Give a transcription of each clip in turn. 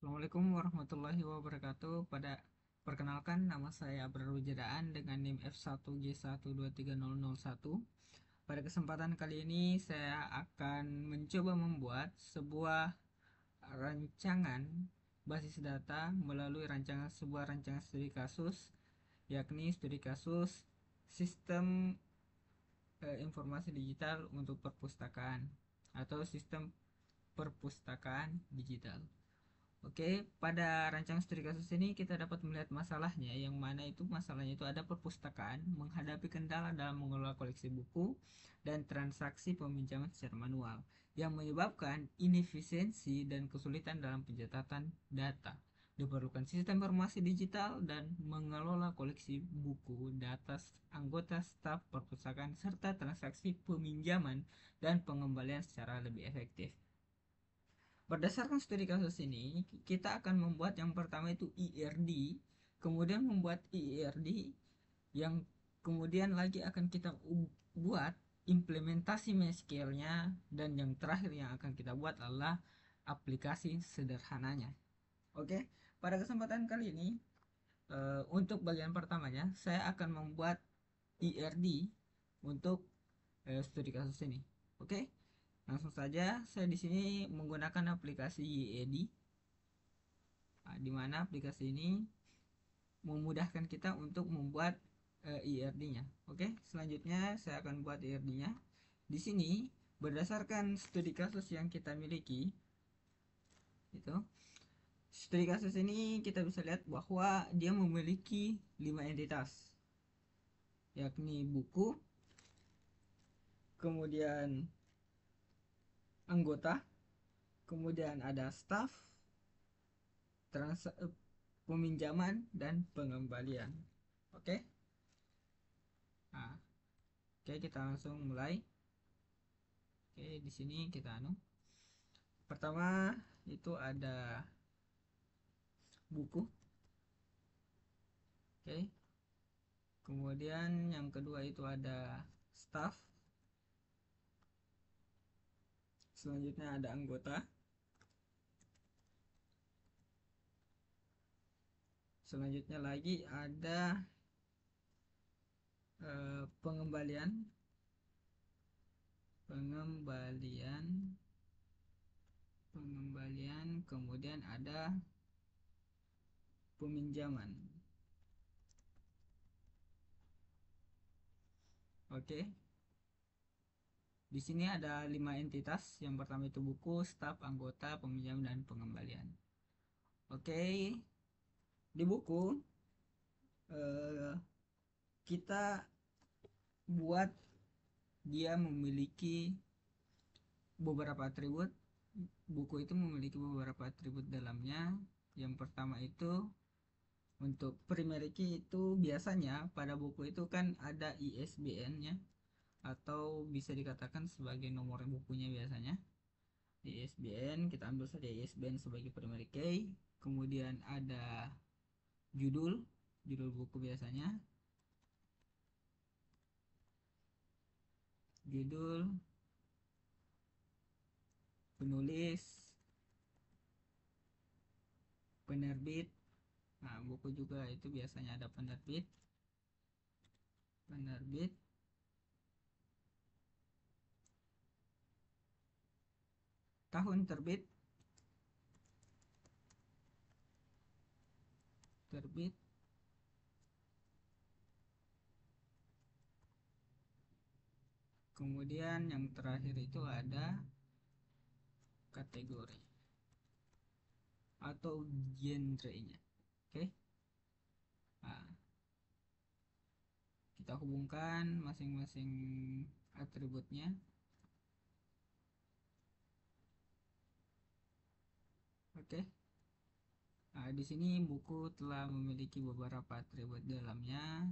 Assalamualaikum warahmatullahi wabarakatuh. Perkenalkan, nama saya Abrar Wijadaan dengan NIM F1G1230001. Pada kesempatan kali ini saya akan mencoba membuat sebuah rancangan basis data melalui sebuah rancangan studi kasus, yakni studi kasus sistem informasi digital untuk perpustakaan atau sistem perpustakaan digital. Oke, pada rancangan studi kasus ini kita dapat melihat masalahnya, yang mana itu masalahnya itu ada perpustakaan menghadapi kendala dalam mengelola koleksi buku dan transaksi peminjaman secara manual, yang menyebabkan inefisiensi dan kesulitan dalam pencatatan data. Diperlukan sistem informasi digital dan mengelola koleksi buku, data anggota staf perpustakaan, serta transaksi peminjaman dan pengembalian secara lebih efektif. Berdasarkan studi kasus ini, kita akan membuat yang pertama itu IRD, kemudian membuat IRD, yang kemudian lagi akan kita buat implementasi MySQL-nya, dan yang terakhir yang akan kita buat adalah aplikasi sederhananya. Oke, pada kesempatan kali ini, untuk bagian pertamanya, saya akan membuat IRD untuk studi kasus ini. Oke, langsung saja saya di sini menggunakan aplikasi YED, di mana aplikasi ini memudahkan kita untuk membuat IRD-nya. Oke, selanjutnya saya akan buat IRD-nya. Di sini berdasarkan studi kasus yang kita miliki, itu studi kasus ini kita bisa lihat bahwa dia memiliki 5 entitas, yakni buku, kemudian anggota, kemudian ada staff, peminjaman, dan pengembalian. Oke. Nah, oke, kita langsung mulai. Oke, di sini kita pertama itu ada buku. Oke. Kemudian yang kedua itu ada staff. Selanjutnya ada anggota. Selanjutnya lagi ada pengembalian. Pengembalian. Pengembalian. Kemudian ada peminjaman. Oke. Di sini ada 5 entitas. Yang pertama itu buku, staf, anggota, peminjam, dan pengembalian. Oke, di buku eh, kita buat dia memiliki beberapa atribut. Buku itu memiliki beberapa atribut dalamnya. Yang pertama itu untuk primary key, itu biasanya pada buku itu kan ada ISBN-nya, atau bisa dikatakan sebagai nomor bukunya biasanya. ISBN, kita ambil saja ISBN sebagai primary key. Kemudian ada judul, judul buku biasanya. Judul, penulis, penerbit. Nah, buku juga itu biasanya ada penerbit, penerbit, tahun terbit, terbit, kemudian yang terakhir itu ada kategori atau genrenya. Oke. Nah, kita hubungkan masing-masing atributnya. Oke. Nah, di sini buku telah memiliki beberapa atribut dalamnya,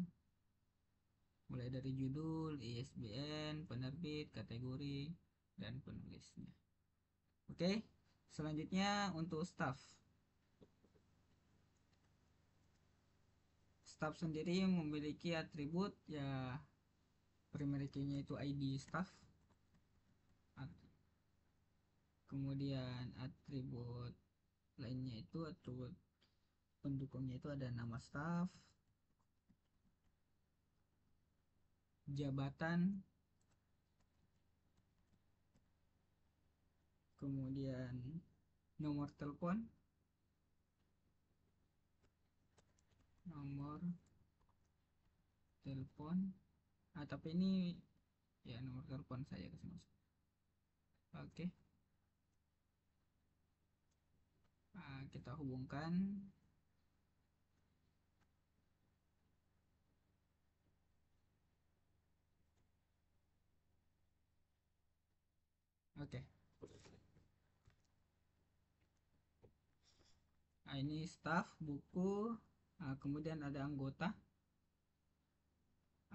mulai dari judul, ISBN, penerbit, kategori, dan penulisnya. Oke, selanjutnya untuk staff. Staff sendiri memiliki atribut, ya, primary key-nya itu ID staff. Kemudian atribut lainnya itu atribut pendukungnya itu ada nama staf, jabatan, kemudian nomor telepon, nomor telepon. Tapi ini ya nomor telepon saya kasih masuk. Oke. Kita hubungkan. Oke. Ini staff, buku, kemudian ada anggota.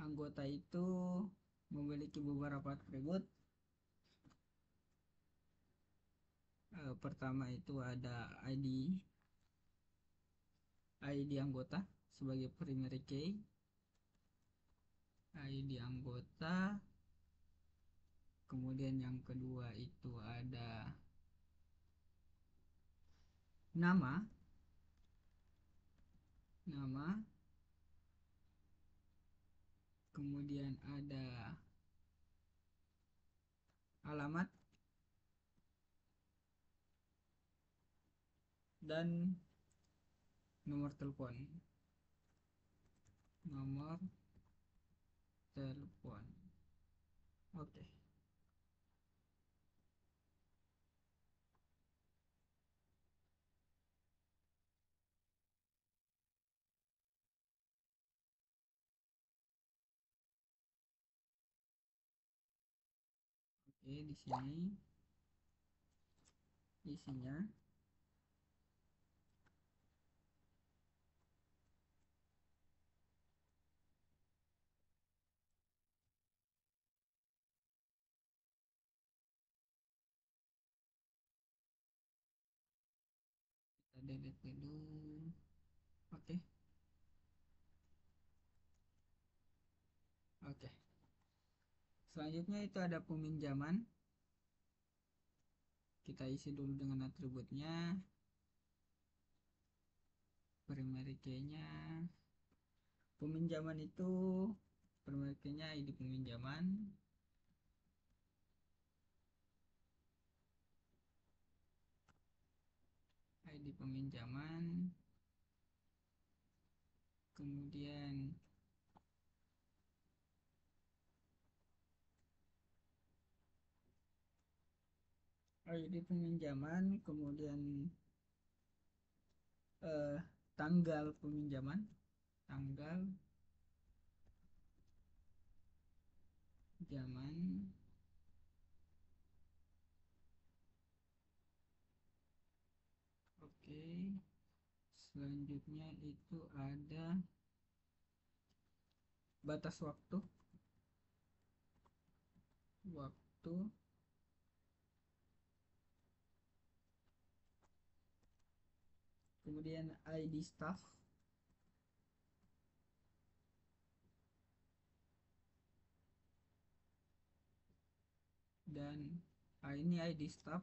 Anggota itu memiliki beberapa atribut. Pertama itu ada ID anggota sebagai primary key. ID anggota. Kemudian yang kedua itu ada nama. Kemudian ada alamat dan nomor telepon. Nomor telepon. Oke. Oke, di sini isinya. Kita delete dulu. Oke. Oke. Selanjutnya itu ada peminjaman. Kita isi dulu dengan atributnya. Primary key-nya. Peminjaman itu primary key-nya ID peminjaman. ID peminjaman. Kemudian ID peminjaman, kemudian tanggal peminjaman, tanggal zaman. Oke. Selanjutnya itu ada batas waktu. Kemudian ID staff. Dan ini ID staff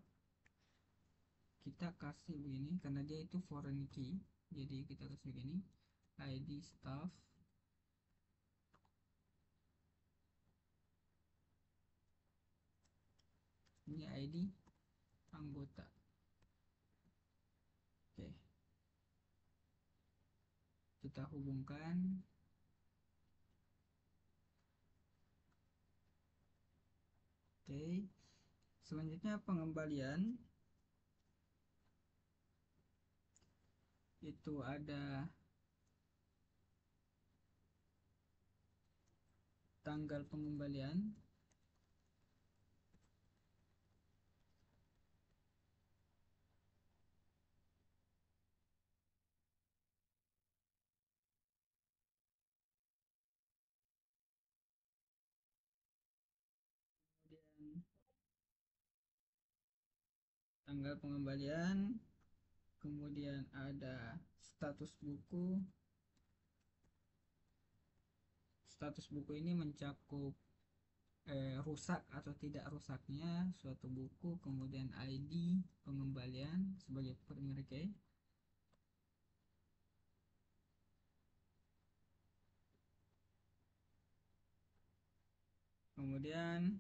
kita kasih begini karena dia itu foreign key, jadi kita kasih begini ID staff. Ini ID anggota. Oke, kita hubungkan. Oke, selanjutnya pengembalian. Itu ada tanggal pengembalian. Kemudian tanggal pengembalian. Kemudian ada status buku. Status buku ini mencakup rusak atau tidak rusaknya suatu buku, kemudian ID pengembalian sebagai primary key, kemudian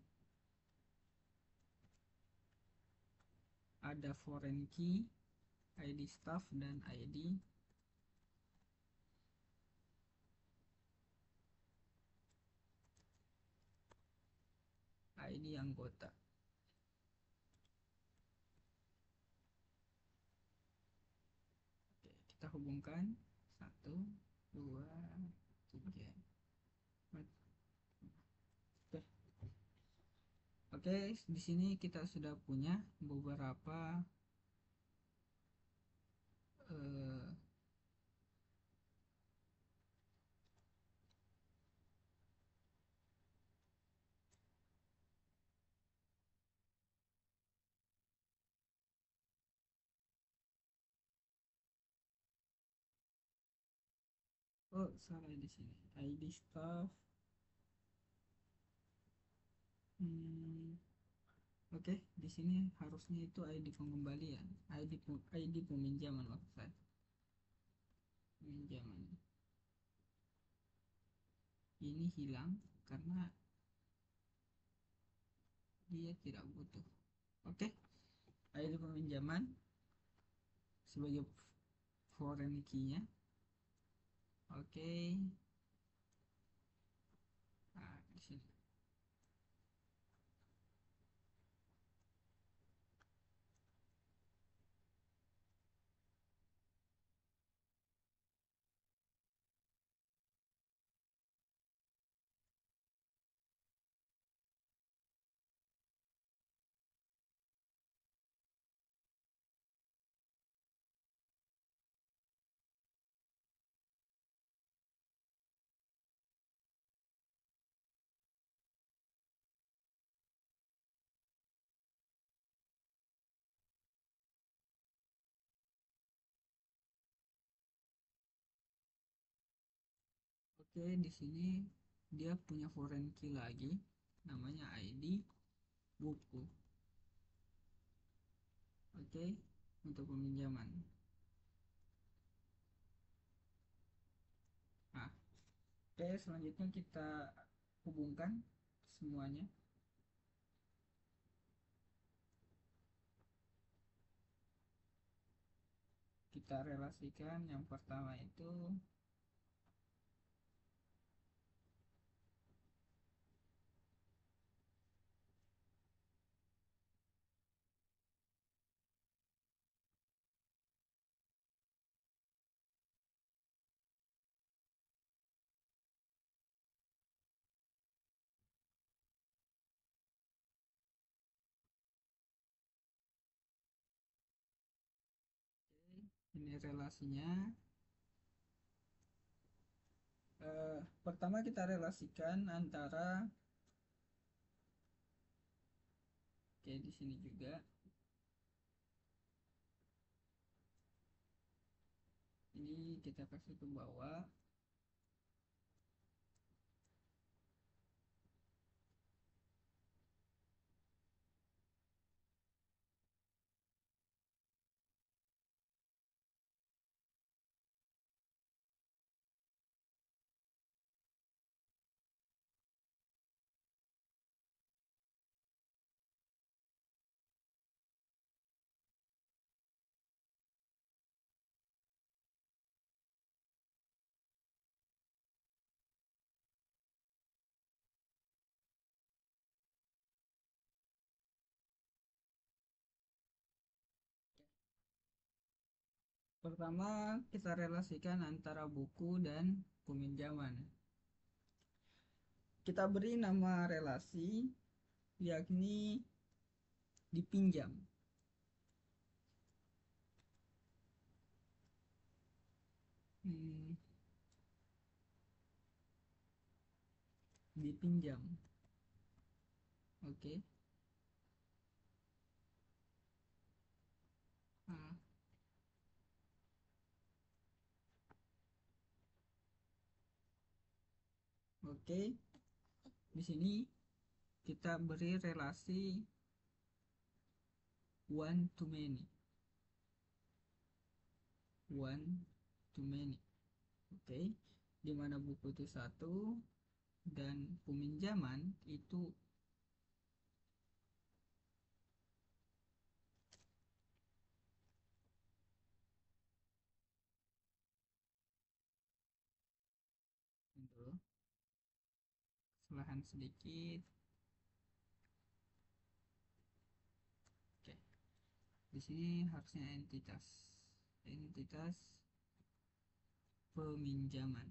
ada foreign key, ID staff dan ID anggota. Oke, kita hubungkan 1, 2, 3, 4. Oke. Oke, di sini kita sudah punya beberapa eh, oh salah di sini. ID staff. Hmm, Oke, di sini harusnya itu ID pengembalian, ID peminjaman maksud saya. Peminjaman. Ini hilang karena dia tidak butuh. Oke, ID peminjaman sebagai foreign key-nya. Oke. Nah, di sini. Oke, di sini dia punya foreign key lagi, namanya ID buku. Oke, untuk peminjaman. Nah, oke, selanjutnya kita hubungkan semuanya. Kita relasikan yang pertama itu ini relasinya. Pertama kita relasikan antara, oke di sini juga ini kita kasih ke bawah. Pertama kita relasikan antara buku dan peminjaman. Kita beri nama relasi yakni dipinjam. Hmm, Dipinjam. Oke. Ah, oke. Di sini kita beri relasi one to many, one to many. Oke, di mana buku itu satu dan peminjaman itu dulu, kesalahan sedikit. Oke, di sini harusnya entitas peminjaman.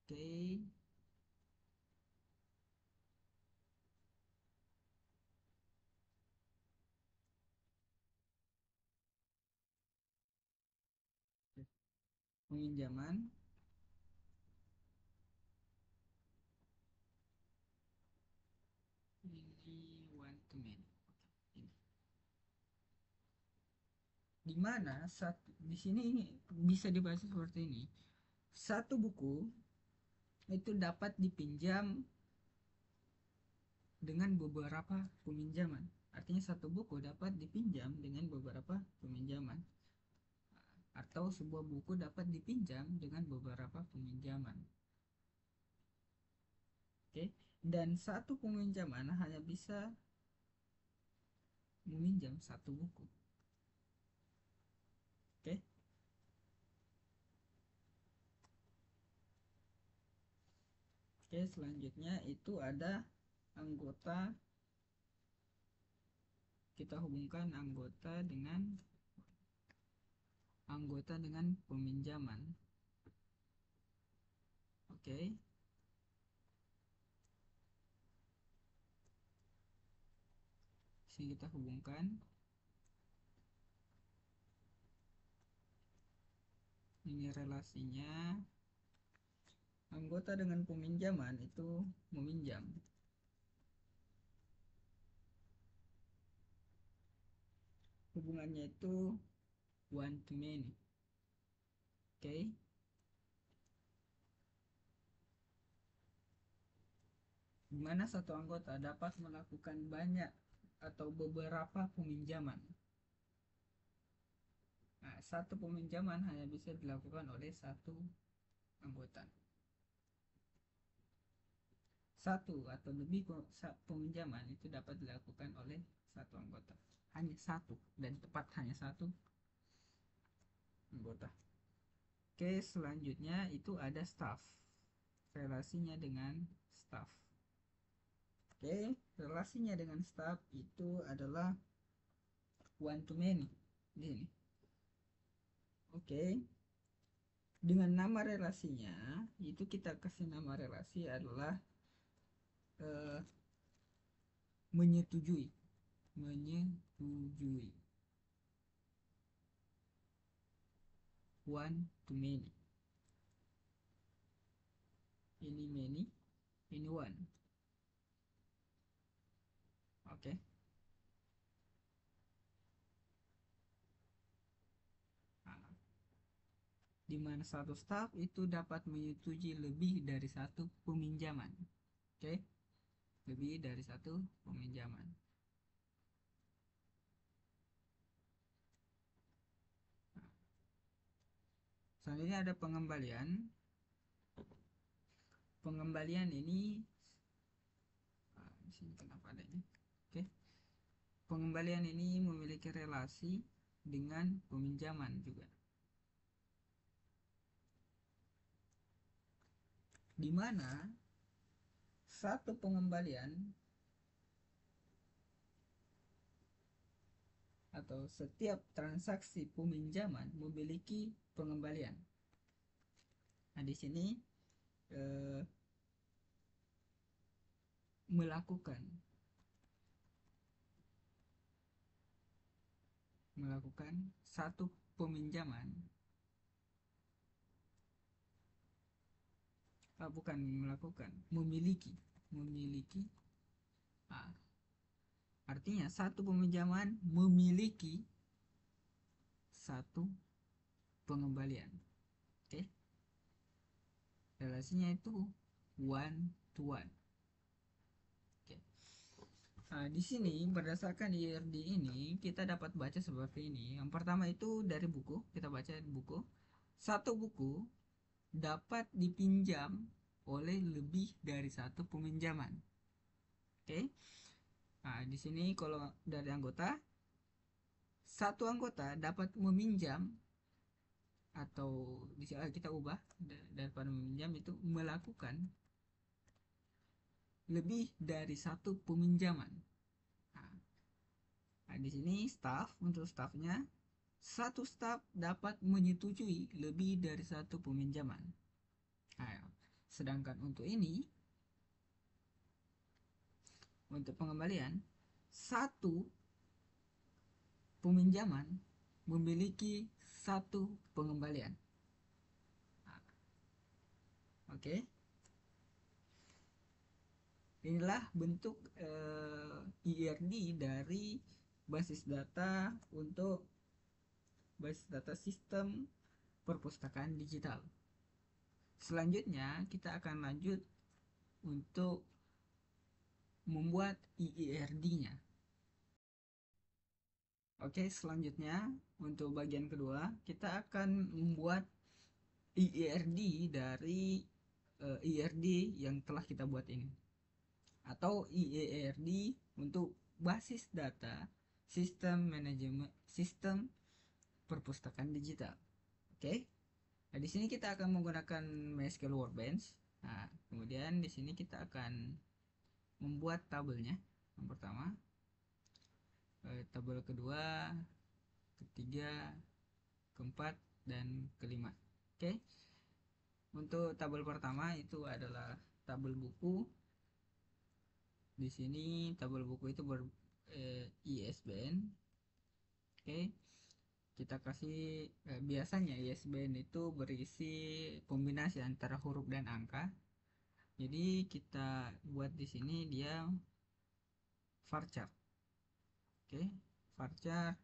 Oke, peminjaman ini one to many. Oke, ini. Di mana satu di sini ini bisa dibaca seperti ini. Satu buku itu dapat dipinjam dengan beberapa peminjaman. Artinya satu buku dapat dipinjam dengan beberapa peminjaman. Atau sebuah buku dapat dipinjam dengan beberapa peminjaman. Oke, dan satu peminjaman hanya bisa meminjam satu buku. Oke, oke, selanjutnya itu ada anggota. Kita hubungkan anggota dengan peminjaman. Oke, sini kita hubungkan. Ini relasinya. Anggota dengan peminjaman itu meminjam. Hubungannya itu one to many. Oke, di mana satu anggota dapat melakukan banyak atau beberapa peminjaman. Nah, satu peminjaman hanya bisa dilakukan oleh satu anggota. Satu atau lebih peminjaman itu dapat dilakukan oleh satu anggota. Hanya satu, dan tepat hanya satu anggota. Oke, selanjutnya itu ada staff. Relasinya dengan staff. Oke, relasinya dengan staff itu adalah one to many. Ini. Oke, dengan nama relasinya itu kita kasih nama relasi adalah eh, menyetujui. One to many. Ini many, ini one. Oke. Nah, di mana satu staff itu dapat menyetujui lebih dari satu peminjaman. Oke, lebih dari satu peminjaman. Selanjutnya ada pengembalian. Pengembalian ini di sini kenapa ada ini? Oke. Pengembalian ini memiliki relasi dengan peminjaman juga. Di mana satu pengembalian atau setiap transaksi peminjaman memiliki pengembalian. Nah, di sini melakukan satu peminjaman, bukan melakukan, memiliki. Nah, artinya satu peminjaman memiliki satu pengembalian. relasinya itu one to one. Oke. Nah, di sini berdasarkan IRD ini kita dapat baca seperti ini. Yang pertama itu dari buku, kita baca buku. Satu buku dapat dipinjam oleh lebih dari satu peminjaman. Oke. Nah, di sini kalau dari anggota, satu anggota dapat meminjam atau kita ubah daripada meminjam itu melakukan lebih dari satu peminjaman. Nah, di sini untuk staffnya, satu staff dapat menyetujui lebih dari satu peminjaman. Nah, sedangkan untuk pengembalian, satu peminjaman memiliki satu pengembalian. Nah, oke, inilah bentuk IRD dari basis data untuk basis data sistem perpustakaan digital. Selanjutnya kita akan lanjut untuk membuat IIRD-nya. Oke, selanjutnya untuk bagian kedua kita akan membuat IIRD dari IIRD yang telah kita buat ini, atau IIRD untuk basis data sistem perpustakaan digital. Oke. Nah, di sini kita akan menggunakan MySQL Workbench. Nah, kemudian di sini kita akan membuat tabelnya. Yang pertama, tabel kedua, ketiga, keempat, dan kelima. Oke. Untuk tabel pertama itu adalah tabel buku. Di sini tabel buku itu ISBN. Oke. Kita kasih biasanya ISBN itu berisi kombinasi antara huruf dan angka. Jadi kita buat di sini dia varchar. Oke, varchar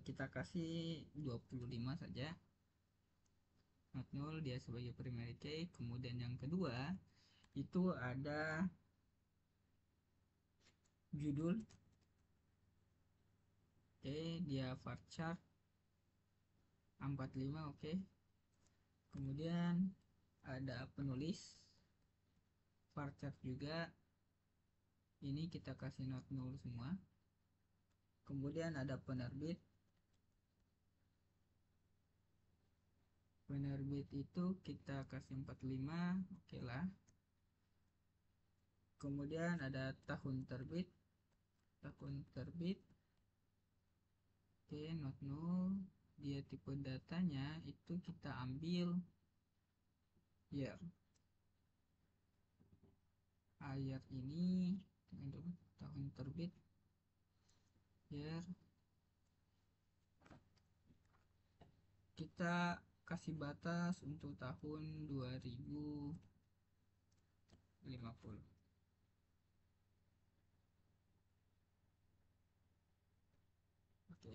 kita kasih 25 saja. Not null dia sebagai primary key. Kemudian yang kedua itu ada judul. Oke, dia varchar 45. Oke. Kemudian ada penulis varchar juga. Ini kita kasih not null semua. Kemudian ada penerbit. Penerbit itu kita kasih 45. Oke lah. Kemudian ada tahun terbit. Tahun terbit. Oke, not null. Dia tipe datanya itu kita ambil year. Year ini tahun terbit year. Kita kasih batas untuk tahun 2050. Oke.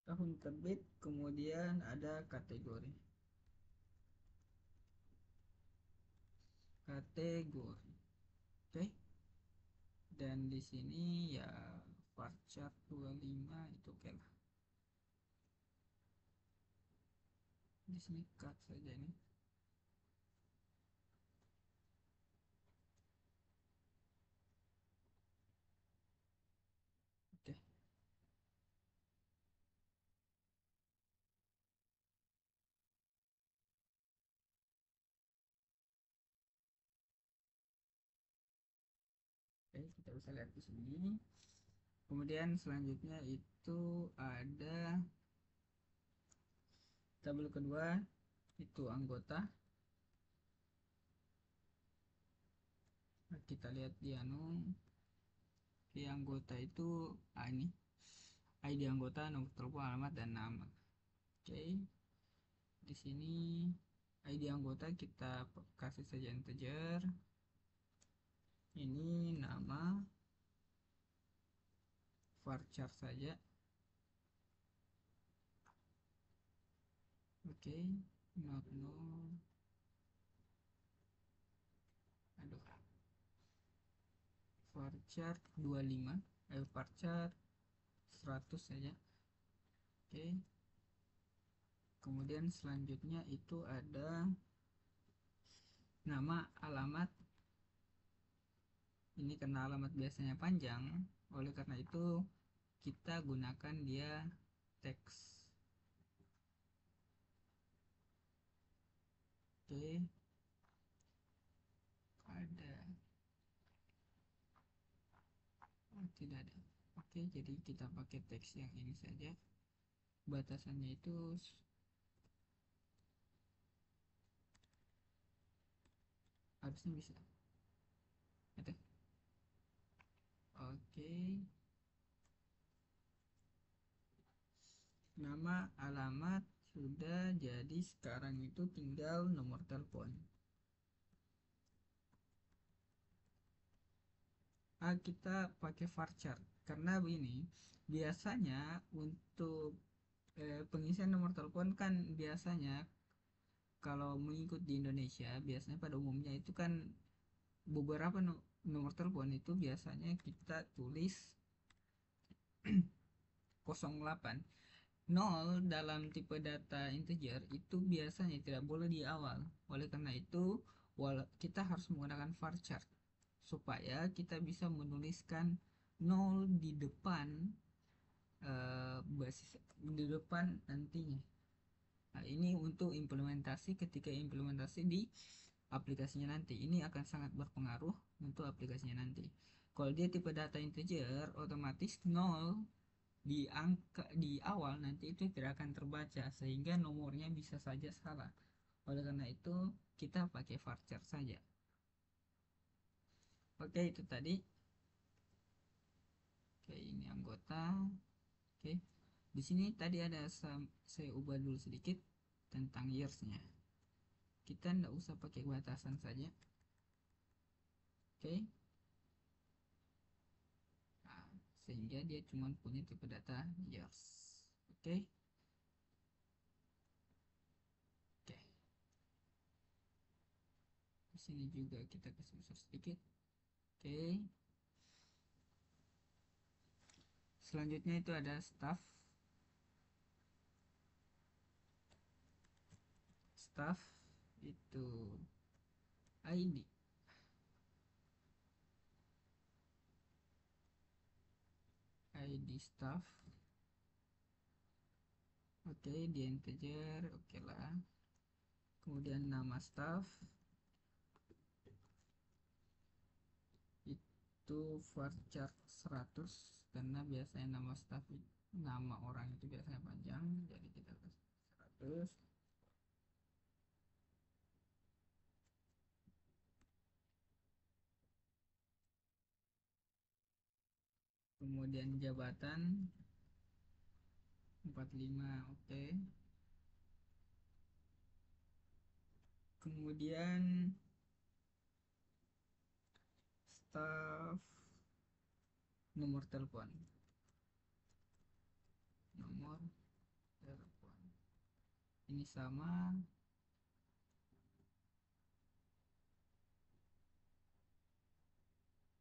Tahun terbit, kemudian ada kategori. Kategori. Oke. Dan di sini ya varchar 25 itu oke lah. Di sini cut saja nih. Oke. bisa lihat di sini. Kemudian selanjutnya itu ada tabel kedua, itu anggota. Nah, kita lihat di di anggota itu ini ID anggota, nomor telepon, alamat, dan nama. Oke, di sini ID anggota kita kasih saja integer. Ini nama, varchar saja. Oke, not no. Aduh, varchar 25, varchar 100 saja. Oke, kemudian selanjutnya itu ada nama, alamat. Ini karena alamat biasanya panjang, oleh karena itu kita gunakan dia teks. Oke, ada, tidak ada. Oke, jadi kita pakai teks yang ini saja. Batasannya itu harusnya bisa. Ada. Oke, nama, alamat sudah, jadi sekarang itu tinggal nomor telepon. Kita pakai varchar karena begini, biasanya untuk pengisian nomor telepon kan biasanya kalau mengikut di Indonesia biasanya pada umumnya itu kan beberapa nomor telepon itu biasanya kita tulis 08. 0 dalam tipe data integer itu biasanya tidak boleh di awal. Oleh karena itu kita harus menggunakan varchar supaya kita bisa menuliskan 0 di depan basis, di depan nantinya. Nah, ini untuk implementasi, ketika implementasi di aplikasinya nanti. Ini akan sangat berpengaruh untuk aplikasinya nanti. Kalau dia tipe data integer, otomatis 0 di angka di awal nanti itu tidak akan terbaca sehingga nomornya bisa saja salah. Oleh karena itu kita pakai varchar saja. Oke, itu tadi. Oke, ini anggota. Oke, di sini tadi ada saya ubah dulu sedikit tentang yearsnya. Kita tidak usah pakai batasan saja. Oke, nah, sehingga dia cuma punya tipe data years. Oke. Oke, di sini juga kita kasih besar sedikit. Oke, selanjutnya itu ada staff. Staff itu ID staff. Oke, di integer, oke lah. Kemudian nama staff itu varchar 100 karena biasanya nama staff, nama orang itu biasanya panjang, jadi kita kasih 100. Kemudian jabatan 45, oke. Kemudian staff nomor telepon, nomor telepon ini sama.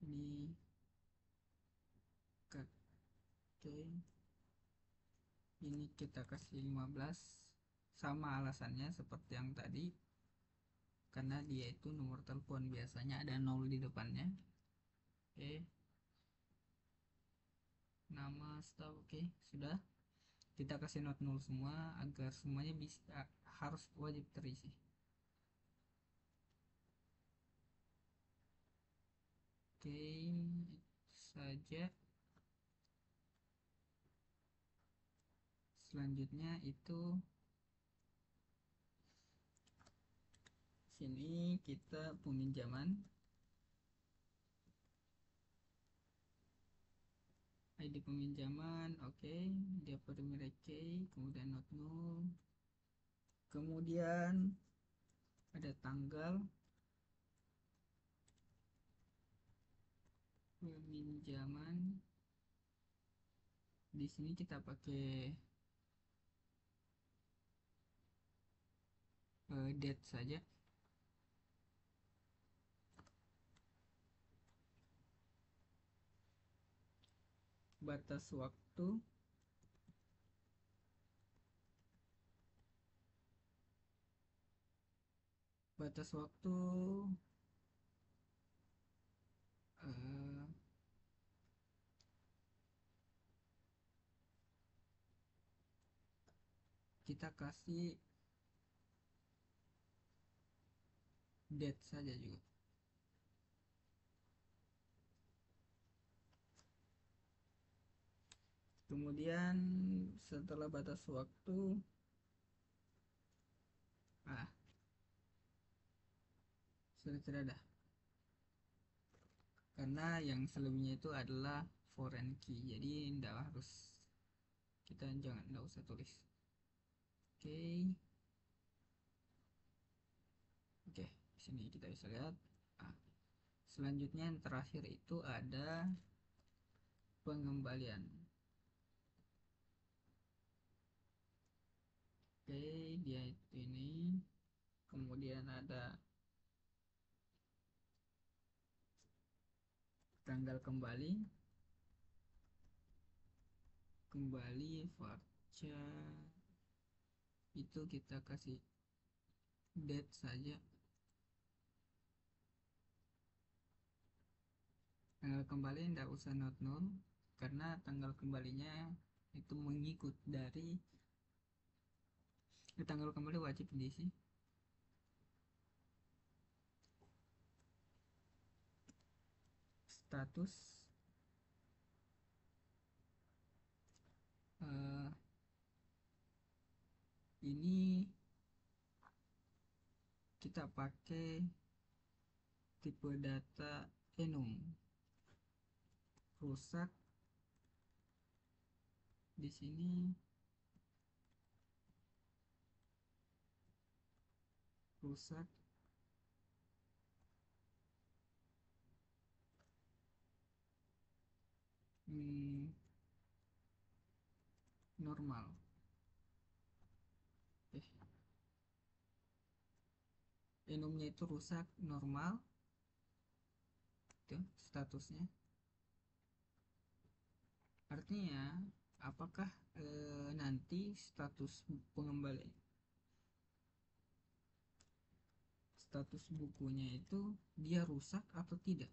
Ini oke, ini kita kasih 15, sama alasannya seperti yang tadi karena dia itu nomor telepon biasanya ada 0 di depannya. Oke, nama staff, oke, sudah. Kita kasih not 0 semua agar semuanya bisa, harus wajib terisi. Oke, saja. Selanjutnya itu sini kita peminjaman, ID peminjaman, oke, dia perimeter key, kemudian not null, kemudian ada tanggal peminjaman. Di sini kita pakai date saja. Batas waktu, batas waktu eh, kita kasih date saja juga. Kemudian setelah batas waktu, ah, sudah tidak ada. Karena yang selebihnya itu adalah foreign key, jadi tidak harus, kita jangan, tidak usah tulis. Oke, oke, di sini kita bisa lihat. Ah, selanjutnya yang terakhir itu ada pengembalian. Oke, dia itu ini. Kemudian ada tanggal kembali, kembali varcha itu kita kasih date saja. Tanggal kembali tidak usah not null karena tanggal kembalinya itu mengikut dari tanggal kembali wajib diisi. Status eh, ini kita pakai tipe data enum, rusak di sini, rusak normal. Enumnya itu rusak normal, itu statusnya. Artinya apakah nanti status pengembalian, status bukunya itu dia rusak atau tidak.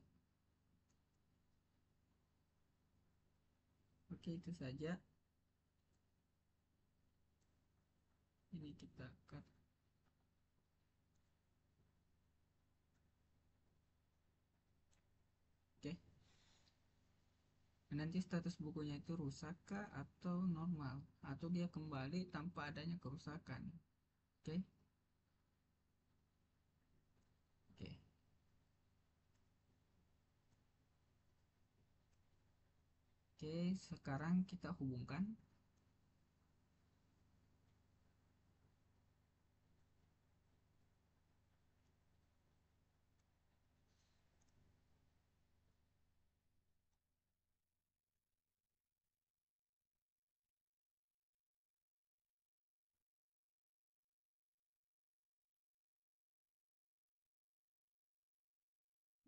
Oke, itu saja. Ini kita cut. Oke, nanti status bukunya itu rusak kah atau normal, atau dia kembali tanpa adanya kerusakan. Oke, oke, oke, sekarang kita hubungkan.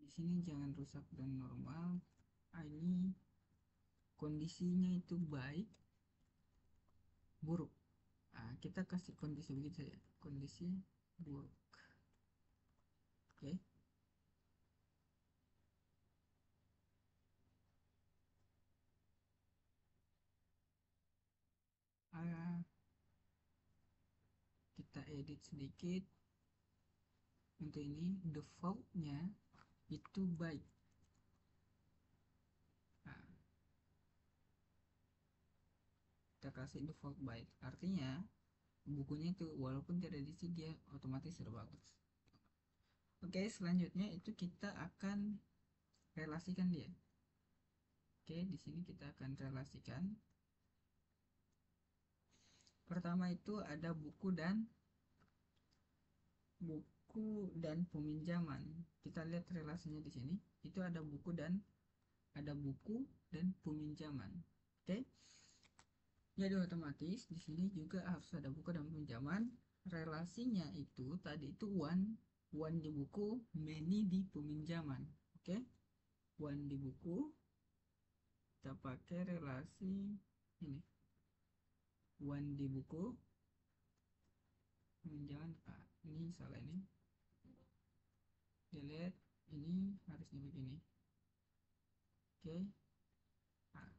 Di sini jangan rusak dan normal. Ini kondisinya itu baik, buruk. Kita kasih kondisi begitu saja, kondisi buruk. Oke, uh, kita edit sedikit. Untuk ini defaultnya itu baik. kita kasih default byte, artinya bukunya itu walaupun tidak diisi dia otomatis sudah bagus. Oke, selanjutnya itu kita akan relasikan dia. Oke, di sini kita akan relasikan. Pertama itu ada buku dan peminjaman. Kita lihat relasinya di sini. Itu ada buku dan peminjaman. Oke. Jadi otomatis di sini juga harus ada buku dan peminjaman. Relasinya itu tadi itu one di buku, many di peminjaman. Oke. One di buku, kita pakai relasi ini. One di buku, peminjaman. Ini salah ini. Delete, ini harusnya begini. Oke. Nah,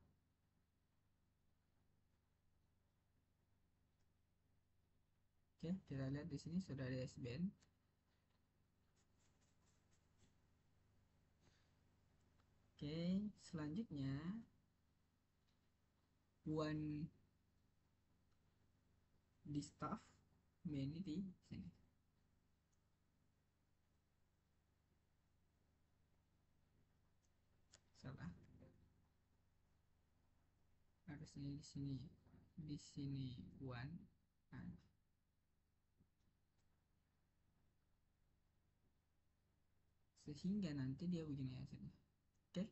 oke, kita lihat di sini sudah ada SBN. Oke, selanjutnya one di staff, many di sini. Salah. Harusnya di sini. Di sini one. Nah, sehingga nanti dia begini hasilnya. Oke.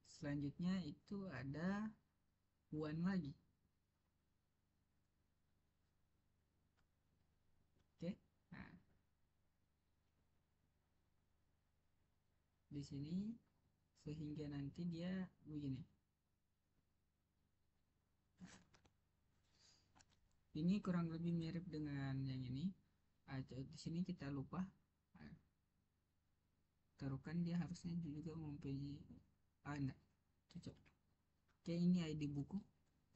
Selanjutnya itu ada one lagi. Oke. Nah, di sini sehingga nanti dia begini. Ini kurang lebih mirip dengan yang ini. Di sini kita lupa. Taruhkan dia harusnya juga mempunyai enggak cocok. Oke, ini ID buku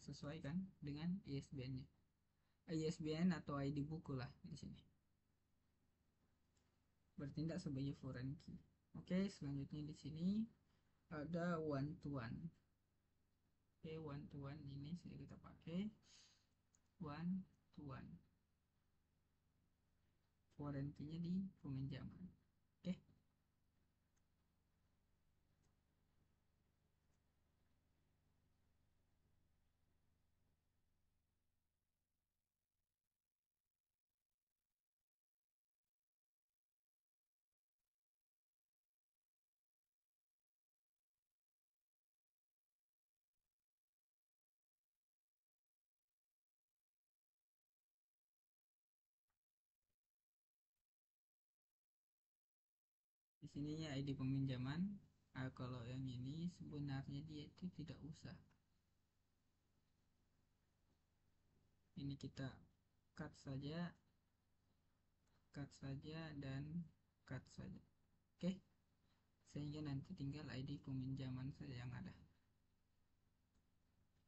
sesuaikan dengan ISBN-nya. ISBN atau ID buku lah di sini. Bertindak sebagai foreign key. Oke, selanjutnya di sini ada one to one. Oke, one to one ini sudah kita pakai. One to one. Foreign key-nya di peminjaman. Oke. Di sininya ID peminjaman. Kalau yang ini sebenarnya dia itu tidak usah. Ini kita cut saja, dan cut saja. Oke, sehingga nanti tinggal ID peminjaman saja yang ada.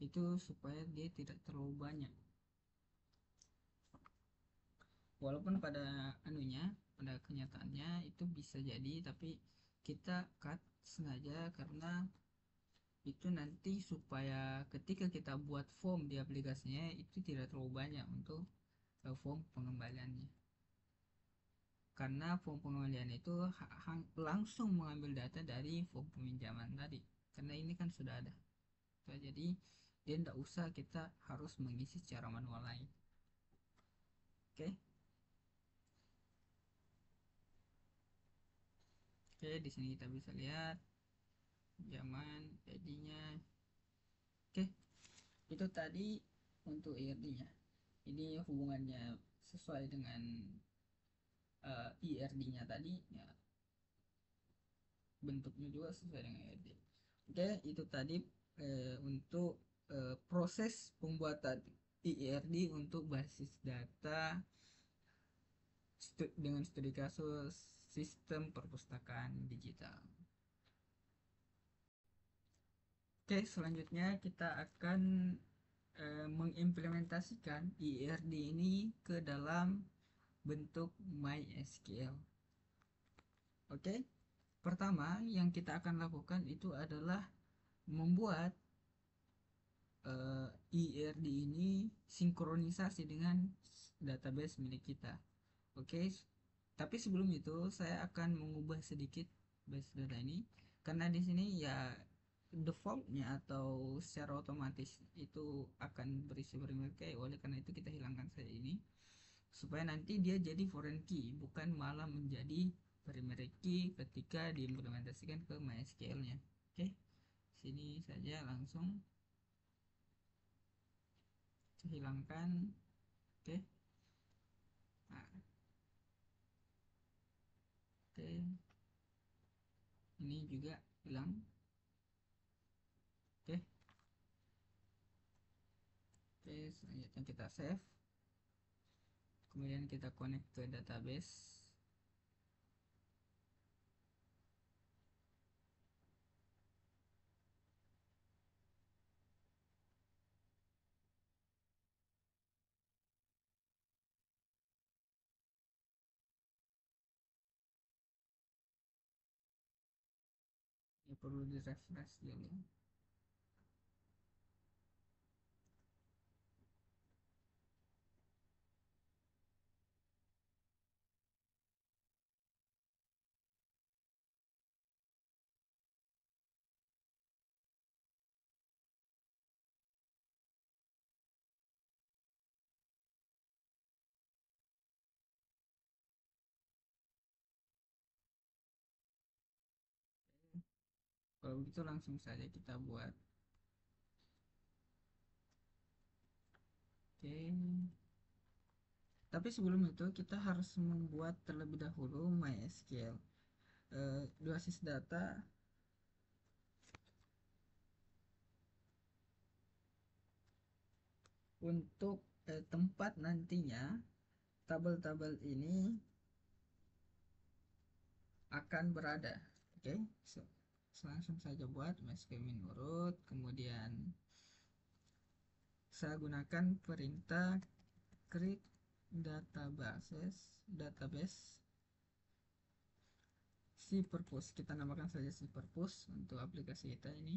Itu supaya dia tidak terlalu banyak. Walaupun pada pada kenyataannya itu bisa jadi, tapi kita cut sengaja karena itu nanti supaya ketika kita buat form di aplikasinya itu tidak terlalu banyak untuk form pengembaliannya. Karena form pengembalian itu langsung mengambil data dari form peminjaman tadi. Karena ini kan sudah ada. Jadi dia tidak usah kita harus mengisi secara manual lain. Oke. Oke, di sini kita bisa lihat pinjaman ID-nya. Oke, itu tadi untuk IRD-nya. Ini hubungannya sesuai dengan IRD-nya tadi, ya, bentuknya juga sesuai dengan IRD. Oke, itu tadi untuk proses pembuatan IRD untuk basis data dengan studi kasus sistem perpustakaan digital. Oke, selanjutnya kita akan mengimplementasikan IRD ini ke dalam bentuk MySQL. Oke, pertama yang kita akan lakukan itu adalah membuat IRD ini sinkronisasi dengan database milik kita. Oke, tapi sebelum itu saya akan mengubah sedikit base data ini karena di sini ya defaultnya atau secara otomatis itu akan berisi primary key. Oleh karena itu kita hilangkan saja ini supaya nanti dia jadi foreign key, bukan malah menjadi primary key ketika diimplementasikan ke MySQL-nya. Oke, sini saja langsung hilangkan. Oke, nah, oke, ini juga hilang. Oke, oke, selanjutnya kita save, kemudian kita connect ke database. Ini perlu di refresh dulu. Kalau begitu langsung saja kita buat. Oke, tapi sebelum itu kita harus membuat terlebih dahulu MySQL basis data untuk tempat nantinya tabel-tabel ini akan berada. Oke, so, langsung saja buat MySQL menurut, kemudian saya gunakan perintah create database si purpose, kita namakan saja si purpose untuk aplikasi kita ini.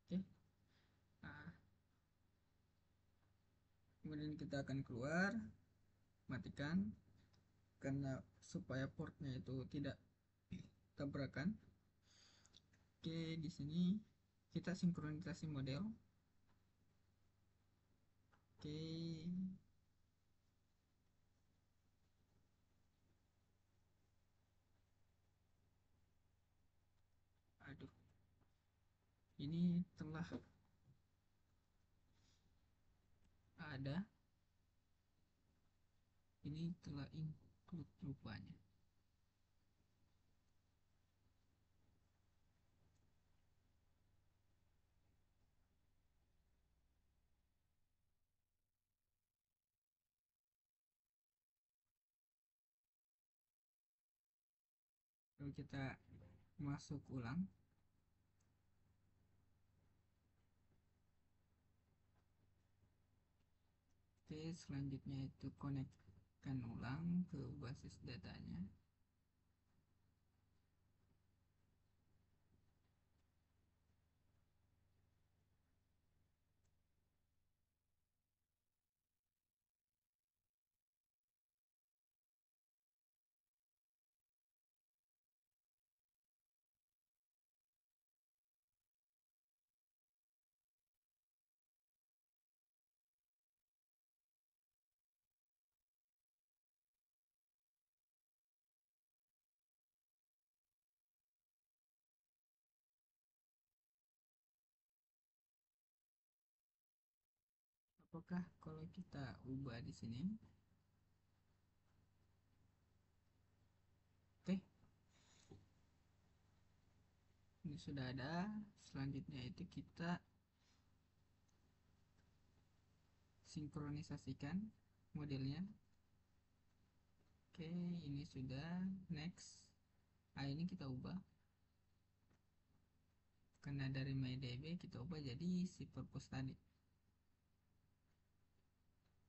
Oke, nah, kemudian kita akan keluar, matikan karena supaya portnya itu tidak tabrakan. Oke, di sini kita sinkronisasi model. Oke, aduh, ini telah ada, ini telah include rupanya. Lalu kita masuk ulang. Oke, selanjutnya itu connect-kan ulang ke basis datanya. Apakah kalau kita ubah di sini? Oke, ini sudah ada. Selanjutnya itu kita sinkronisasikan modelnya. Oke, ini sudah. Next. Ah, ini kita ubah karena dari MyDB kita ubah jadi si purpose tadi.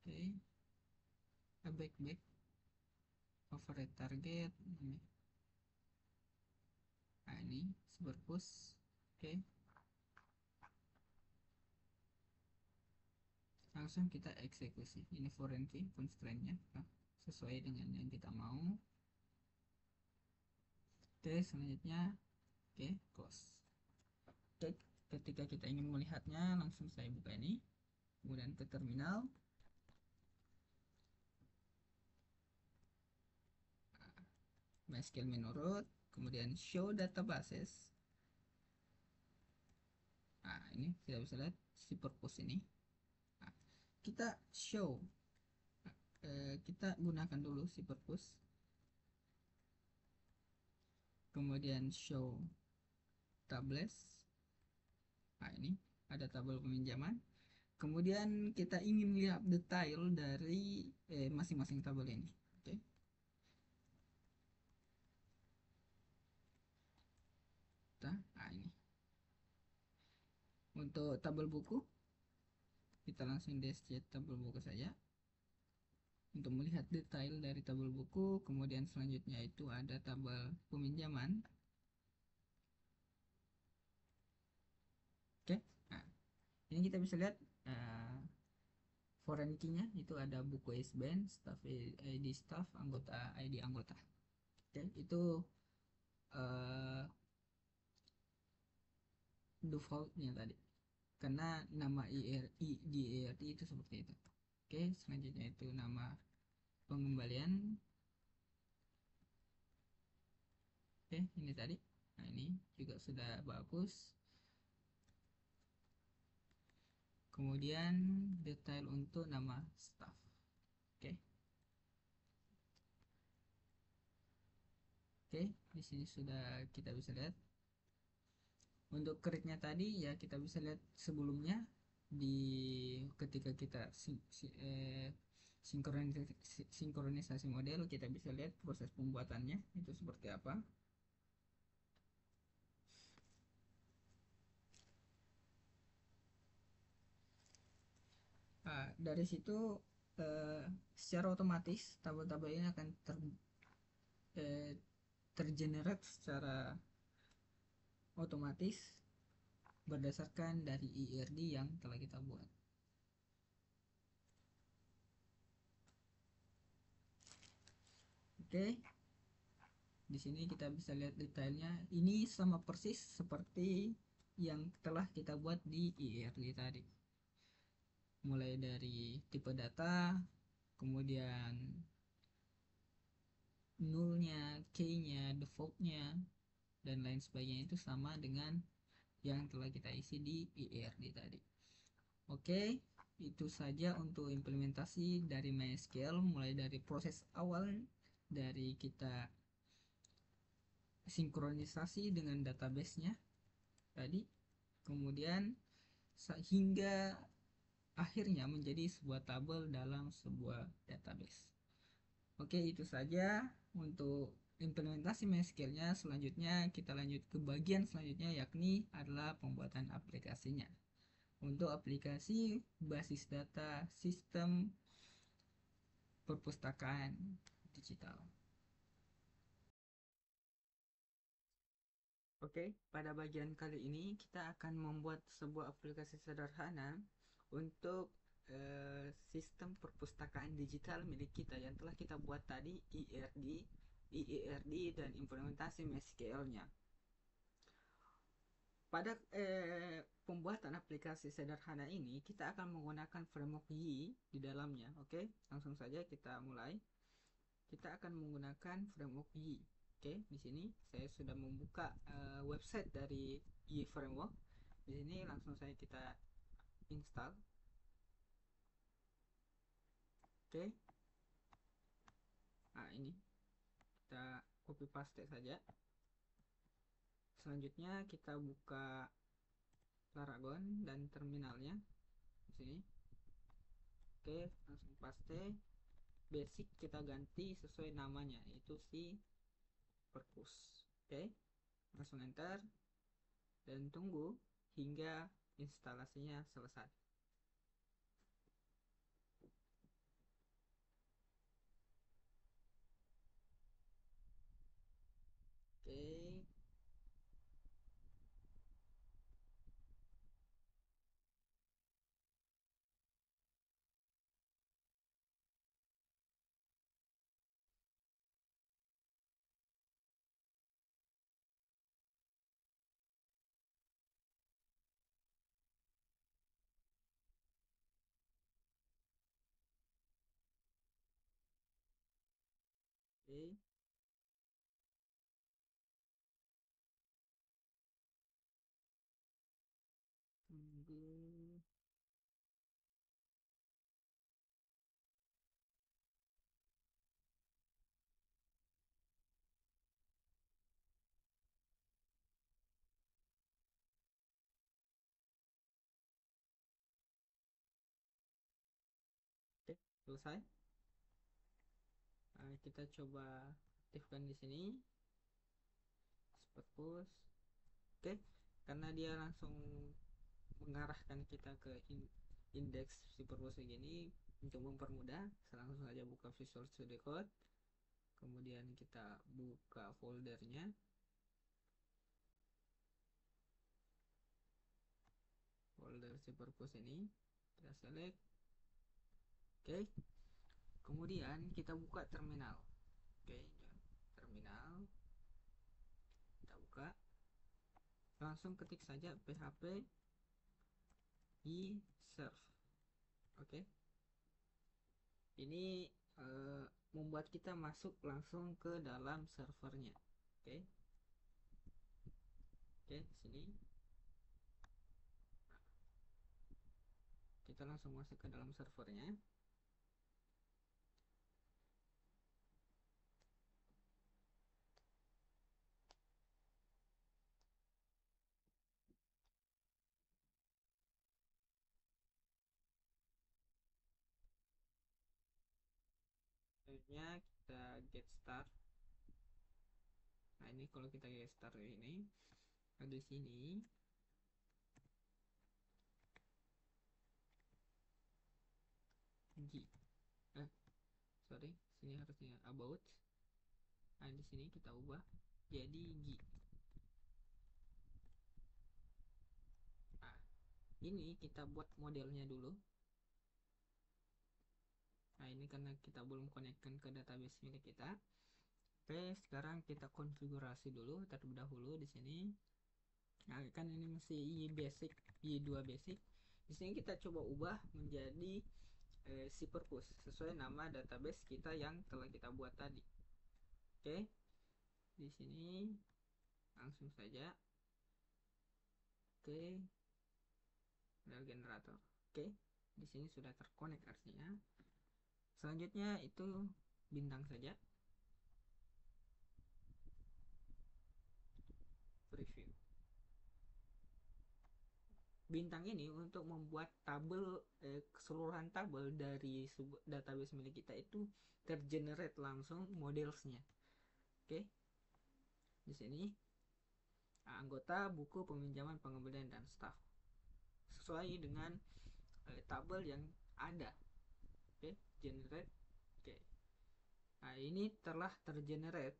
Oke, back override target ini. Nah, ini si purpose. Oke, langsung kita eksekusi. Ini foreign key constraint-nya sesuai dengan yang kita mau. Oke, selanjutnya oke, close. Oke, ketika kita ingin melihatnya langsung saya buka ini, kemudian ke terminal. MySQL menurut, kemudian show databases. Nah, ini kita bisa lihat si purpose ini. Nah, kita show, kita gunakan dulu si purpose, kemudian show tables. Nah, ini ada tabel peminjaman. Kemudian kita ingin lihat detail dari masing-masing tabel ini. Oke. Nah, ini untuk tabel buku, kita langsung describe tabel buku saja untuk melihat detail dari tabel buku. Kemudian selanjutnya itu ada tabel peminjaman. Oke. Nah, ini kita bisa lihat foreign key-nya itu ada buku ISBN, staff ID staff, anggota ID anggota. Oke, itu uh, defaultnya tadi. Karena nama IRI di IRI itu seperti itu. Oke, selanjutnya itu nama pengembalian. Oke, ini tadi. Nah, ini juga sudah bagus. Kemudian detail untuk nama staff. Oke. Oke, di sini sudah kita bisa lihat. Untuk create-nya tadi ya kita bisa lihat sebelumnya di ketika kita sinkronisasi model, kita bisa lihat proses pembuatannya itu seperti apa. Nah, dari situ secara otomatis tabel-tabel ini akan eh, tergenerate secara otomatis berdasarkan dari IRD yang telah kita buat. Oke, di sini kita bisa lihat detailnya. Ini sama persis seperti yang telah kita buat di IRD tadi. Mulai dari tipe data, kemudian nullnya, key-nya, default-nya, dan lain sebagainya itu sama dengan yang telah kita isi di IRD tadi. Oke, itu saja untuk implementasi dari MySQL, mulai dari proses awal dari kita sinkronisasi dengan database-nya tadi, kemudian hingga akhirnya menjadi sebuah tabel dalam sebuah database. Oke, itu saja untuk implementasi MySQL-nya. Selanjutnya kita lanjut ke bagian selanjutnya, yakni adalah pembuatan aplikasinya. Untuk aplikasi basis data sistem perpustakaan digital. Oke, pada bagian kali ini kita akan membuat sebuah aplikasi sederhana untuk sistem perpustakaan digital milik kita yang telah kita buat tadi, IERD dan implementasi MySQL-nya. Pada pembuatan aplikasi sederhana ini kita akan menggunakan framework Y di dalamnya. Oke, langsung saja kita mulai. Kita akan menggunakan framework Y. Oke, di sini saya sudah membuka website dari Y framework. Di sini langsung saja kita install. Oke. Nah, ini kita copy paste saja. Selanjutnya kita buka Laragon dan terminalnya di sini. Oke, langsung paste. Basic kita ganti sesuai namanya, yaitu si purpose. Oke, langsung enter dan tunggu hingga instalasinya selesai. Oke, Oke, tunggu. Oke, selesai. Nah, kita coba aktifkan di sini purpose. Oke, karena dia langsung mengarahkan kita ke indeks si purpose ini, untuk mempermudah langsung saja buka Visual Studio Code, kemudian kita buka foldernya, folder si purpose ini kita select. Oke, kemudian kita buka terminal. Oke, terminal kita buka, langsung ketik saja php i serve. Oke, ini membuat kita masuk langsung ke dalam servernya. Oke, oke, sini kita langsung masuk ke dalam servernya. Akhirnya kita get start. Nah, ini kalau kita get start ini di sini G. Eh, sorry, sini harusnya about. Nah, di sini kita ubah jadi G. Nah, ini kita buat modelnya dulu. Nah, ini karena kita belum konekkan ke database milik kita. Oke, sekarang kita konfigurasi dulu terlebih dahulu di sini. Nah, kan ini masih i basic, i2 basic. Di sini kita coba ubah menjadi si purpose sesuai nama database kita yang telah kita buat tadi. Oke, di sini langsung saja. Oke, file generator. Oke, di sini sudah terkonek artinya. Selanjutnya itu bintang saja. Preview. Bintang ini untuk membuat tabel keseluruhan tabel dari database milik kita itu tergenerate langsung modelsnya. Oke, di sini anggota, buku, peminjaman, pengembalian, dan staff sesuai dengan tabel yang ada. Oke, generate. Oke, nah ini telah tergenerate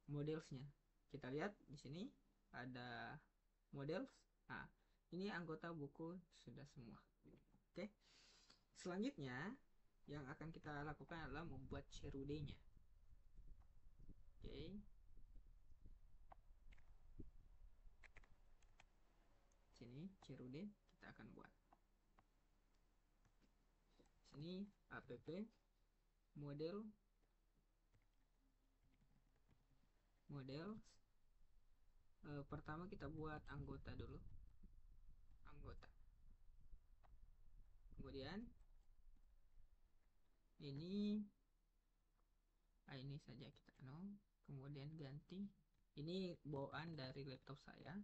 modelsnya. Kita lihat di sini ada models. Nah, ini anggota, buku sudah semua. Oke, selanjutnya yang akan kita lakukan adalah membuat CRUD-nya. Oke, sini CRUD kita akan buat. Sini app model models. Pertama kita buat anggota dulu, anggota. Kemudian ini ini saja kita kemudian ganti. Ini bawaan dari laptop saya.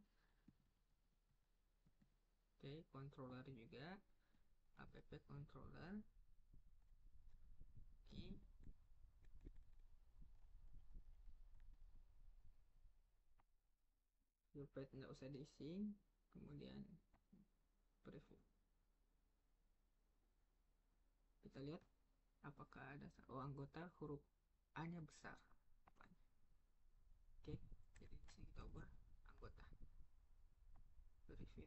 Oke, controller juga, app controller. Oke, Pet nggak usah diisi. Kemudian preview. Kita lihat apakah ada anggota huruf A nya besar. Oke, jadi di sini kita ubah anggota. Preview.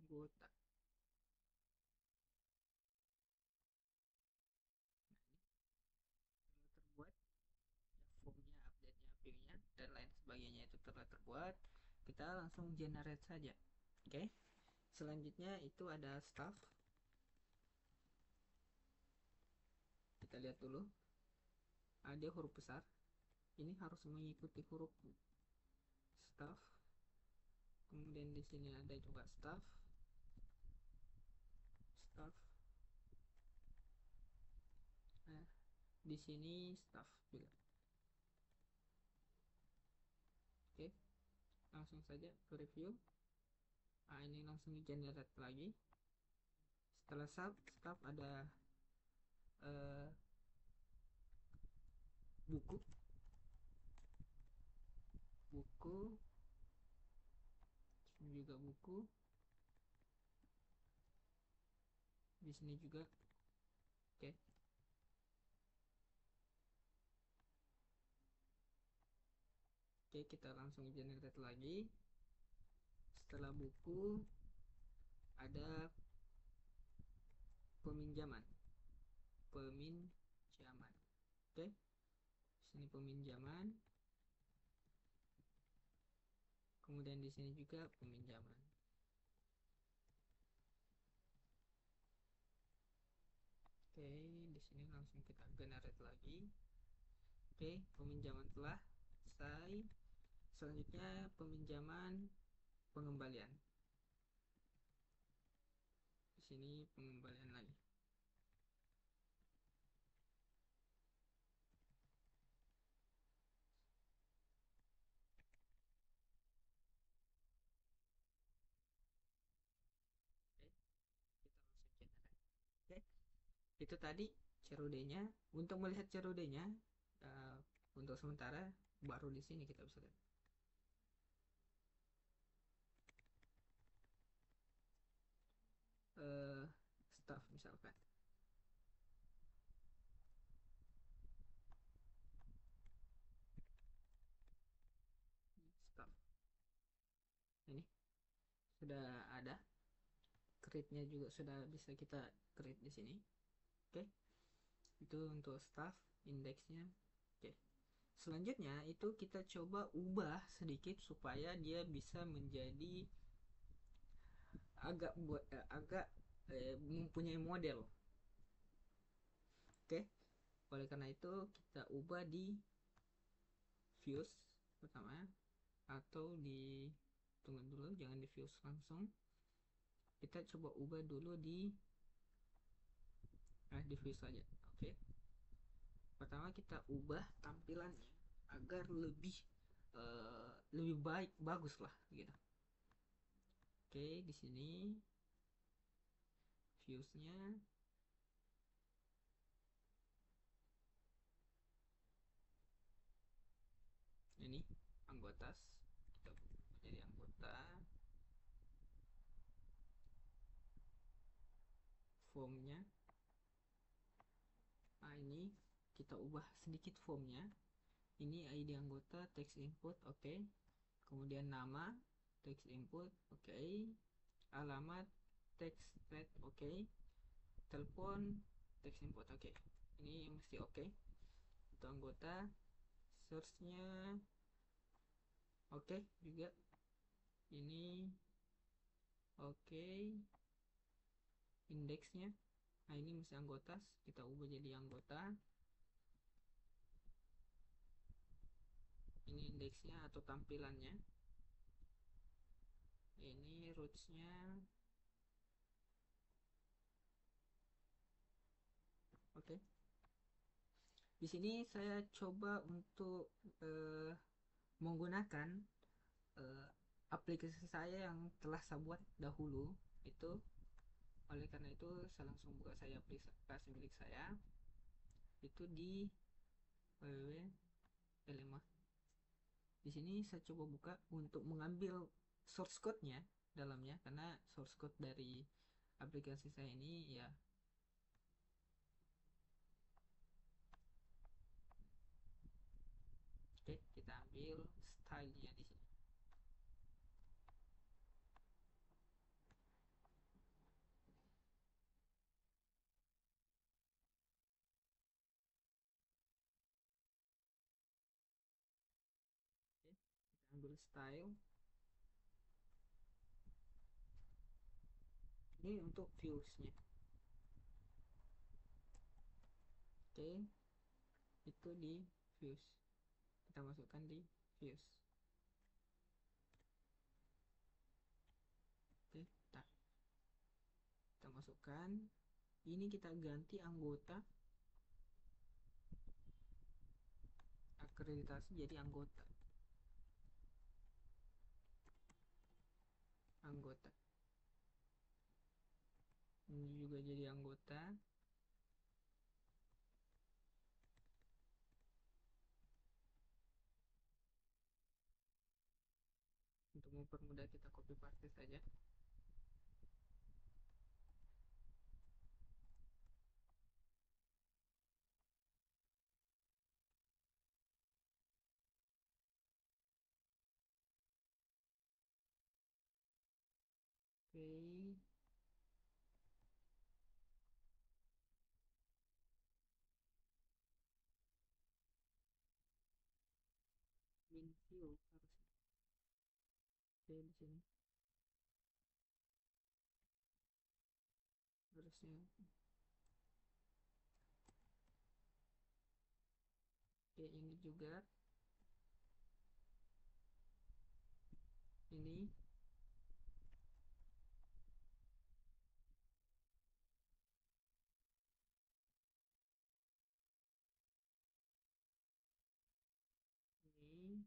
anggota. Telah terbuat, ya, formnya, update-nya, view-nya, dan lain sebagainya itu telah terbuat. Kita langsung generate saja. Oke. Selanjutnya itu ada staff. Kita lihat dulu. Ada huruf besar. Ini harus mengikuti huruf staff. Kemudian di sini ada juga staff. Staff. Nah, di sini staff juga. Oke, langsung saja ke review. Nah, ini langsung di generate lagi. Setelah staff ada eh, buku, buku, ini juga buku, di sini juga. Oke, oke, kita langsung generate lagi. Setelah buku ada peminjaman, peminjaman. Oke, di sini peminjaman. Kemudian di sini juga peminjaman. Oke, di sini langsung kita generate lagi. Oke, peminjaman telah selesai. Selanjutnya peminjaman pengembalian. Di sini pengembalian lagi. Oke, kita langsung generate. Oke, itu tadi CRUD-nya. Untuk melihat CRUD-nya, uh, untuk sementara baru di sini kita bisa lihat. Uh, Staff misalkan. Staff. Ini sudah ada. Create-nya juga sudah bisa kita create di sini. Oke, itu untuk staff indeksnya. Oke, selanjutnya itu kita coba ubah sedikit supaya dia bisa menjadi agak mempunyai model. Oke, oleh karena itu kita ubah di views pertama, atau di, tunggu dulu, jangan di views langsung, kita coba ubah dulu di views saja. Oke, pertama kita ubah tampilannya agar lebih baik, bagus lah gitu. Oke, di sini viewsnya ini anggota, kita jadi anggota. Formnya, nah ini kita ubah sedikit formnya. Ini ID anggota, text input, oke. Kemudian nama, text input, oke. Alamat, text rate, oke. Telepon, text input, oke. Ini mesti oke. Itu anggota. Searchnya oke juga. Ini oke. Indeksnya, nah ini mesti anggota, kita ubah jadi anggota. Ini indeksnya atau tampilannya. Ini rootsnya, oke. Di sini saya coba untuk eh, menggunakan eh, aplikasi saya yang telah saya buat dahulu itu. Oleh karena itu saya langsung buka saya aplikasi milik saya itu di www.elema. Di sini saya coba buka untuk mengambil source code-nya dalamnya, karena source code dari aplikasi saya ini ya. Oke, kita ambil stylenya di sini. ambil style. Ini untuk viewsnya. Oke, itu di views, kita masukkan di views. Oke, kita masukkan. Ini kita ganti anggota akreditasi jadi anggota. Anggota ini juga jadi anggota. Untuk mempermudah kita copy paste saja. Oke, min view harusnya. Oke, di sini harusnya. Oke, ini juga. Ini ini ini.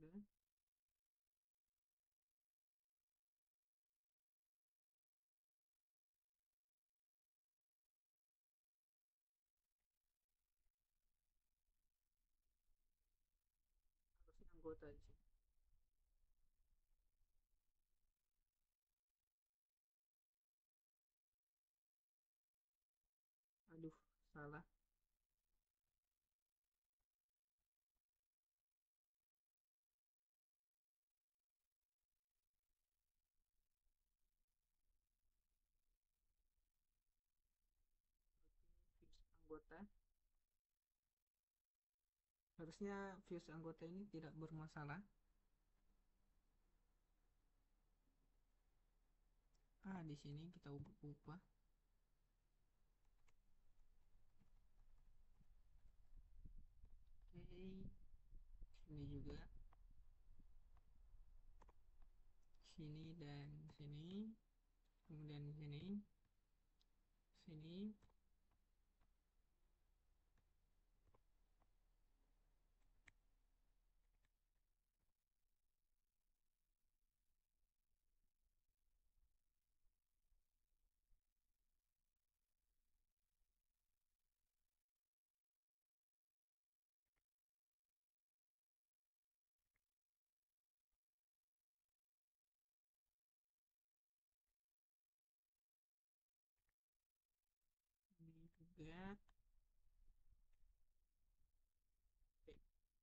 Dan udah. Harusnya anggota di sini. Aduh, salah. Oke, views anggota. Harusnya views anggota ini tidak bermasalah. Di sini kita ubah. Oke, sini juga, sini dan sini, kemudian sini, sini. Ini juga. Oke, kita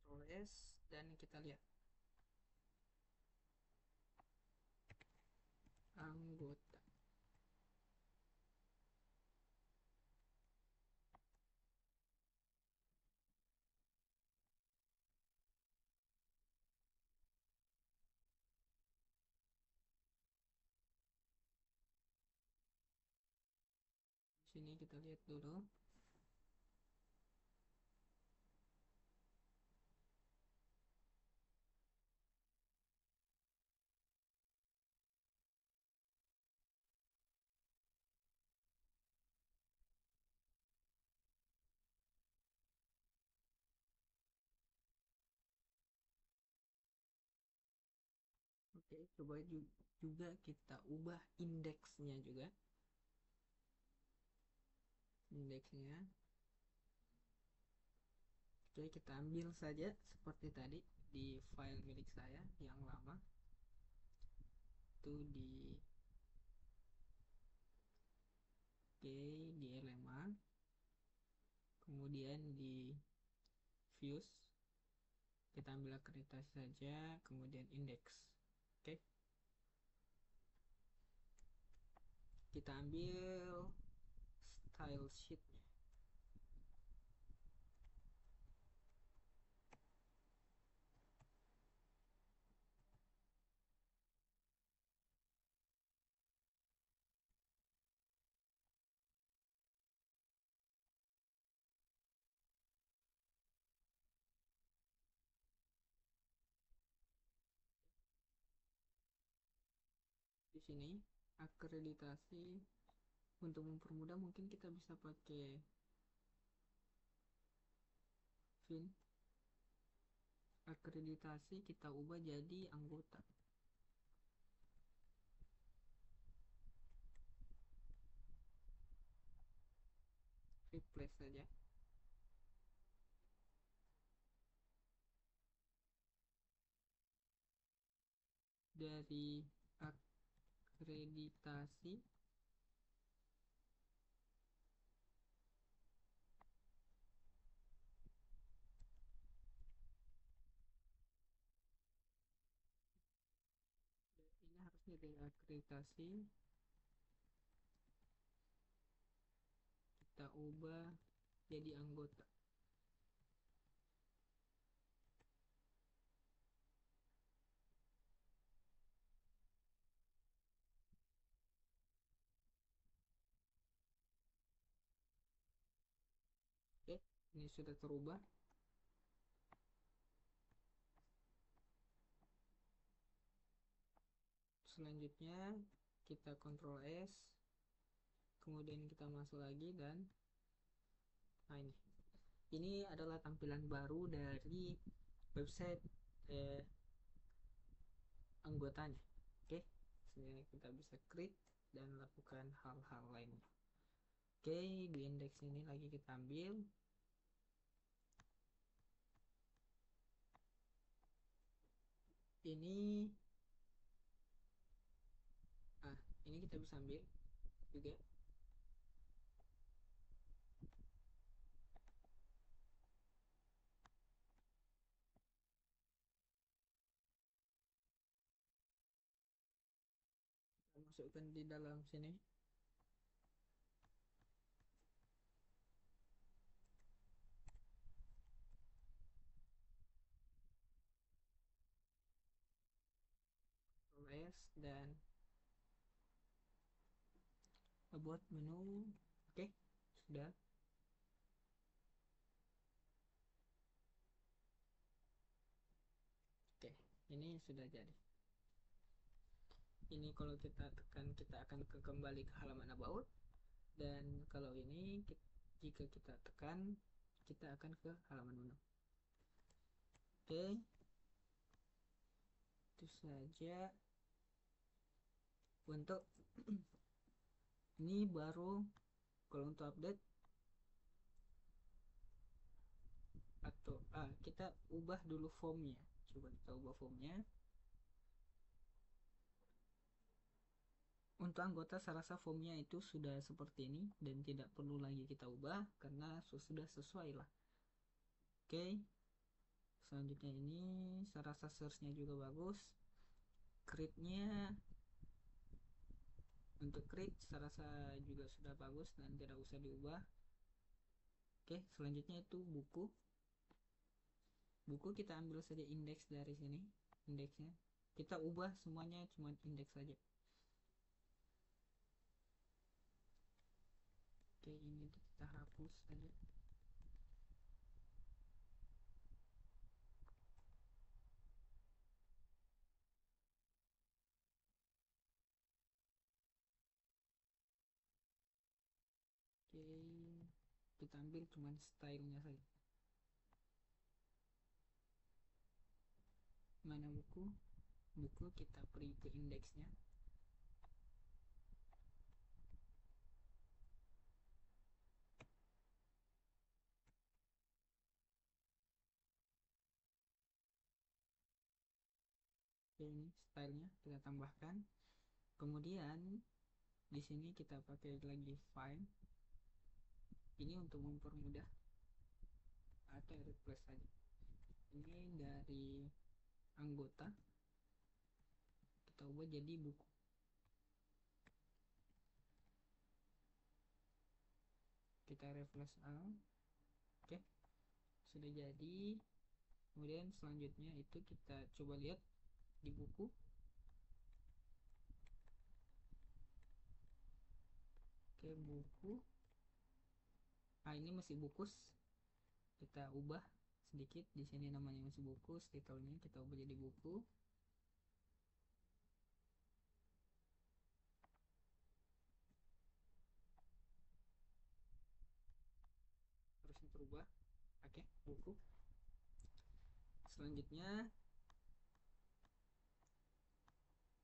Ctrl S dan kita lihat anggota. Sini kita lihat dulu. Oke, coba juga kita ubah indeksnya juga. Indeksnya. Oke, kita ambil saja seperti tadi di file milik saya yang lama. Itu di oke, di LMA. kemudian di views kita ambil akreditasi saja, kemudian indeks. Oke, kita ambil style sheet. Di sini akreditasi, untuk mempermudah mungkin kita bisa pakai fin. Akreditasi kita ubah jadi anggota, replace saja. Dari akreditasi ini harusnya dari akreditasi kita ubah jadi anggota. Oke, ini sudah terubah. Selanjutnya kita Ctrl S, kemudian kita masuk lagi, dan nah ini adalah tampilan baru dari website anggotanya. Oke, sehingga kita bisa create dan lakukan hal-hal lainnya. Oke, di indeks ini lagi kita ambil. Ini ini kita bisa ambil juga. Kita masukkan di dalam sini. Ctrl S dan buat menu. Oke, sudah. Oke, ini sudah jadi. Ini kalau kita tekan kita akan kembali ke halaman about, dan kalau ini jika kita tekan kita akan ke halaman menu. Oke, itu saja untuk ini. Baru kalau untuk update atau kita ubah dulu formnya. Coba kita ubah formnya. Untuk anggota saya rasa formnya itu sudah seperti ini dan tidak perlu lagi kita ubah karena sudah sesuai lah. Oke, selanjutnya ini saya rasa searchnya juga bagus. Create-nya, untuk create saya rasa juga sudah bagus dan tidak usah diubah. Oke, selanjutnya itu buku. Buku kita ambil saja indeks dari sini. Indeksnya kita ubah semuanya cuma indeks saja. Oke, ini kita hapus saja. Oke, kita ambil cuma stylenya saja. Mana buku? Buku kita beri ke indeksnya. Oke, ini stylenya kita tambahkan. Kemudian di sini kita pakai lagi find. Ini untuk mempermudah. atau replace saja. Ini dari anggota kita ubah jadi buku. Kita refresh all. Oke, sudah jadi. Kemudian selanjutnya itu kita coba lihat di buku. Oke, buku. Nah, ini masih bukus. Kita ubah sedikit. Di sini namanya masih bukus, titelnya kita ubah jadi buku. Harusnya terubah. Oke, buku. Selanjutnya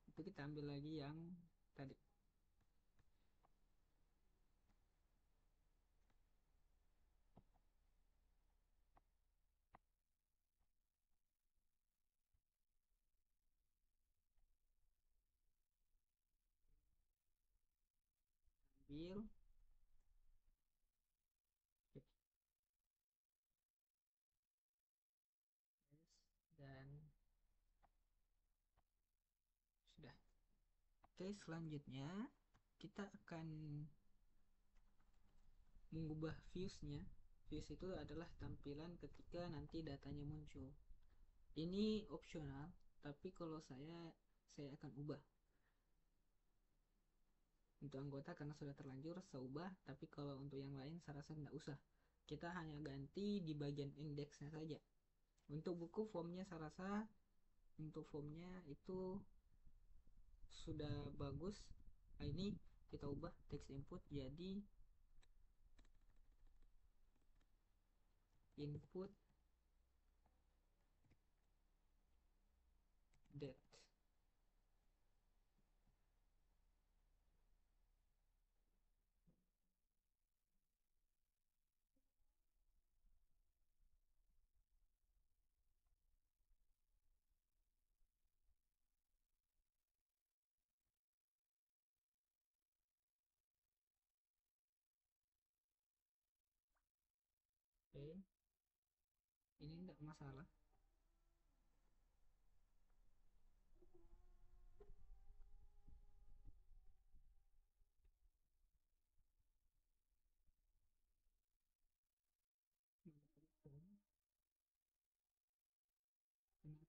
itu kita ambil lagi yang tadi. Ambil. Oke, dan sudah. Oke, selanjutnya kita akan mengubah views-nya. Views itu adalah tampilan ketika nanti datanya muncul. Ini opsional, tapi kalau saya akan ubah. Untuk anggota karena sudah terlanjur saya ubah, tapi kalau untuk yang lain saya rasa tidak usah. Kita hanya ganti di bagian indeksnya saja. Untuk buku formnya saya rasa untuk formnya itu sudah bagus. Nah, ini kita ubah text input jadi input date. Oke, ini tidak masalah.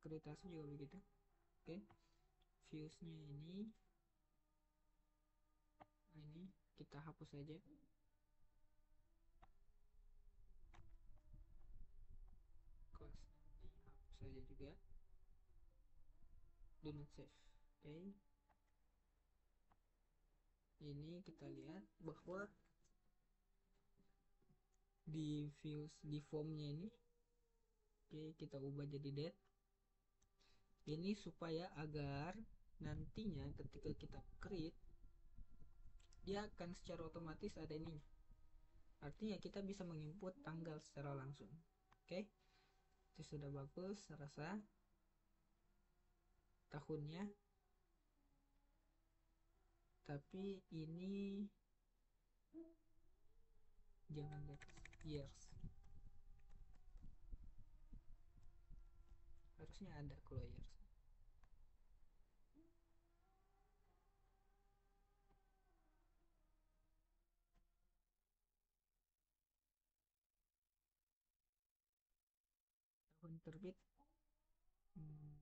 Akreditasi juga begitu. Oke, viewsnya ini kita hapus saja. Kelas ini hapus saja juga. Do not save. Oke, ini kita lihat bahwa di views di formnya ini, oke, kita ubah jadi date. Ini supaya agar nantinya ketika kita create dia akan secara otomatis ada ini. Artinya kita bisa menginput tanggal secara langsung. Oke, itu sudah bagus saya rasa. Tahunnya, tapi ini jangan lihat years, harusnya ada kalau years. Tahun terbit, hmm,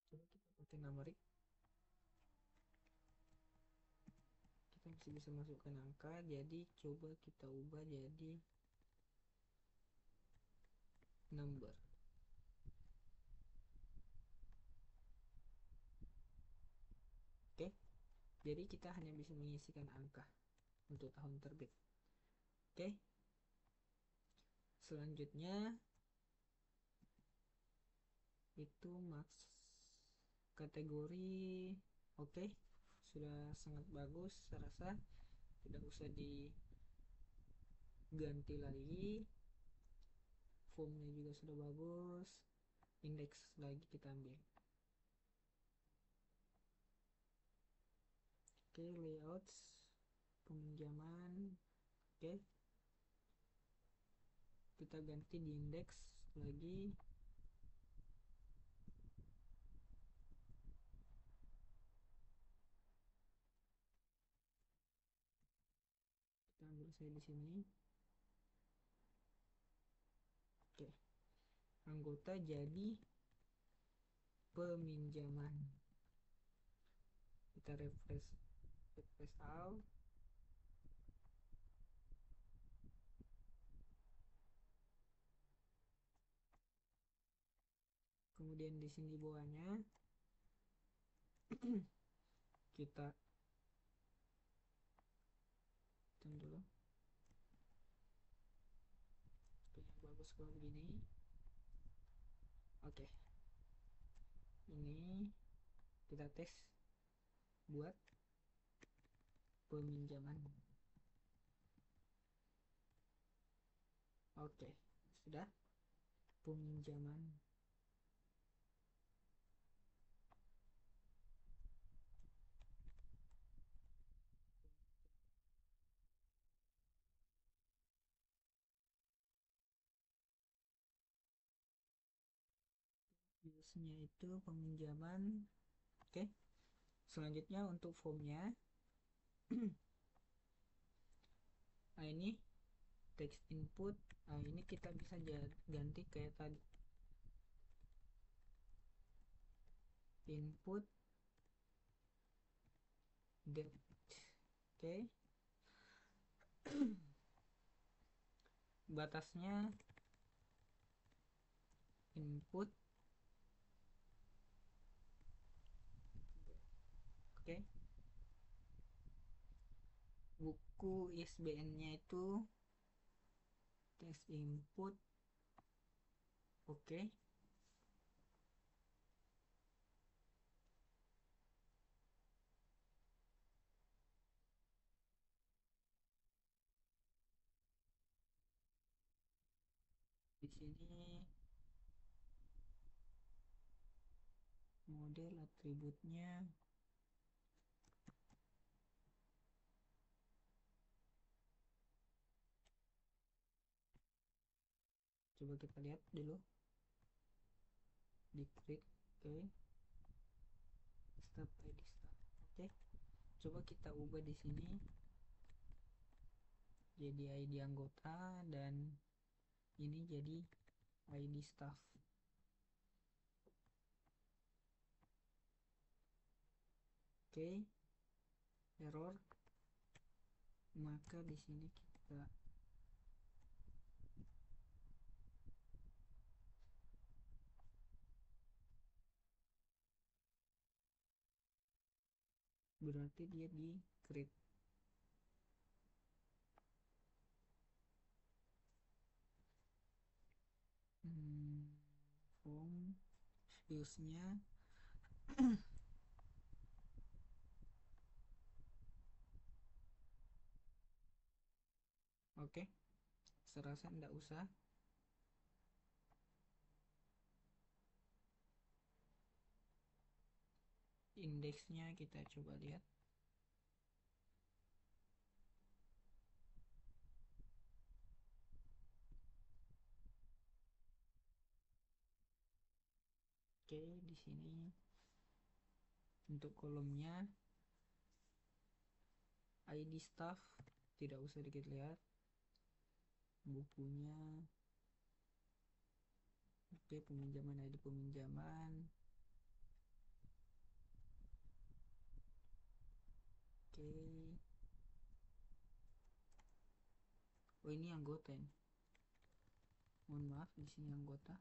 coba kita pakai numerik. Kita masih bisa masukkan angka, jadi coba kita ubah jadi number. Oke, jadi kita hanya bisa mengisikan angka untuk tahun terbit. Oke, selanjutnya itu max kategori. Oke, sudah sangat bagus saya rasa, tidak usah diganti lagi. Formnya juga sudah bagus, indeks lagi kita ambil. Oke, layouts peminjaman. Oke, kita ganti di indeks lagi. Kita ambil saya di sini. Oke, anggota jadi peminjaman. Kita refresh out. Kemudian di sini bawahnya kita hitung dulu. Oke, yang bagus kalau begini. Oke, ini kita tes buat peminjaman. Oke, sudah peminjaman. Use-nya itu peminjaman. Oke, selanjutnya untuk formnya. Nah, ini text input. Nah, ini kita bisa ganti kayak tadi, input date. Oke, batasnya input. Oke, buku ISBN nya itu text input. Oke, di sini model atributnya. Coba kita lihat dulu di create. Oke, start id start. Oke, coba kita ubah di sini jadi id anggota dan ini jadi id staff. Oke, error. Maka di sini kita berarti dia di create. Form use nya. Oke, serasa ndak usah. Indeksnya kita coba lihat. Oke, di sini untuk kolomnya id staff tidak usah dikit lihat. Bukunya. Oke, peminjaman id peminjaman. Oke, oh ini anggota ini. Mohon maaf, di sini anggota.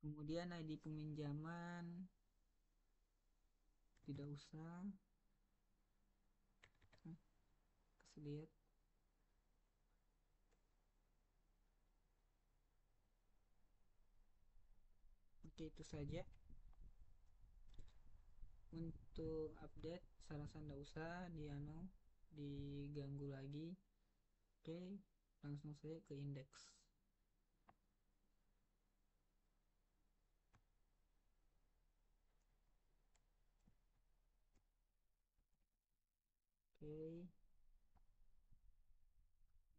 Kemudian id peminjaman tidak usah. Kasih lihat. Oke, itu saja. Untuk update saya rasa nggak usah diganggu lagi. Oke, langsung saja ke indeks. Oke,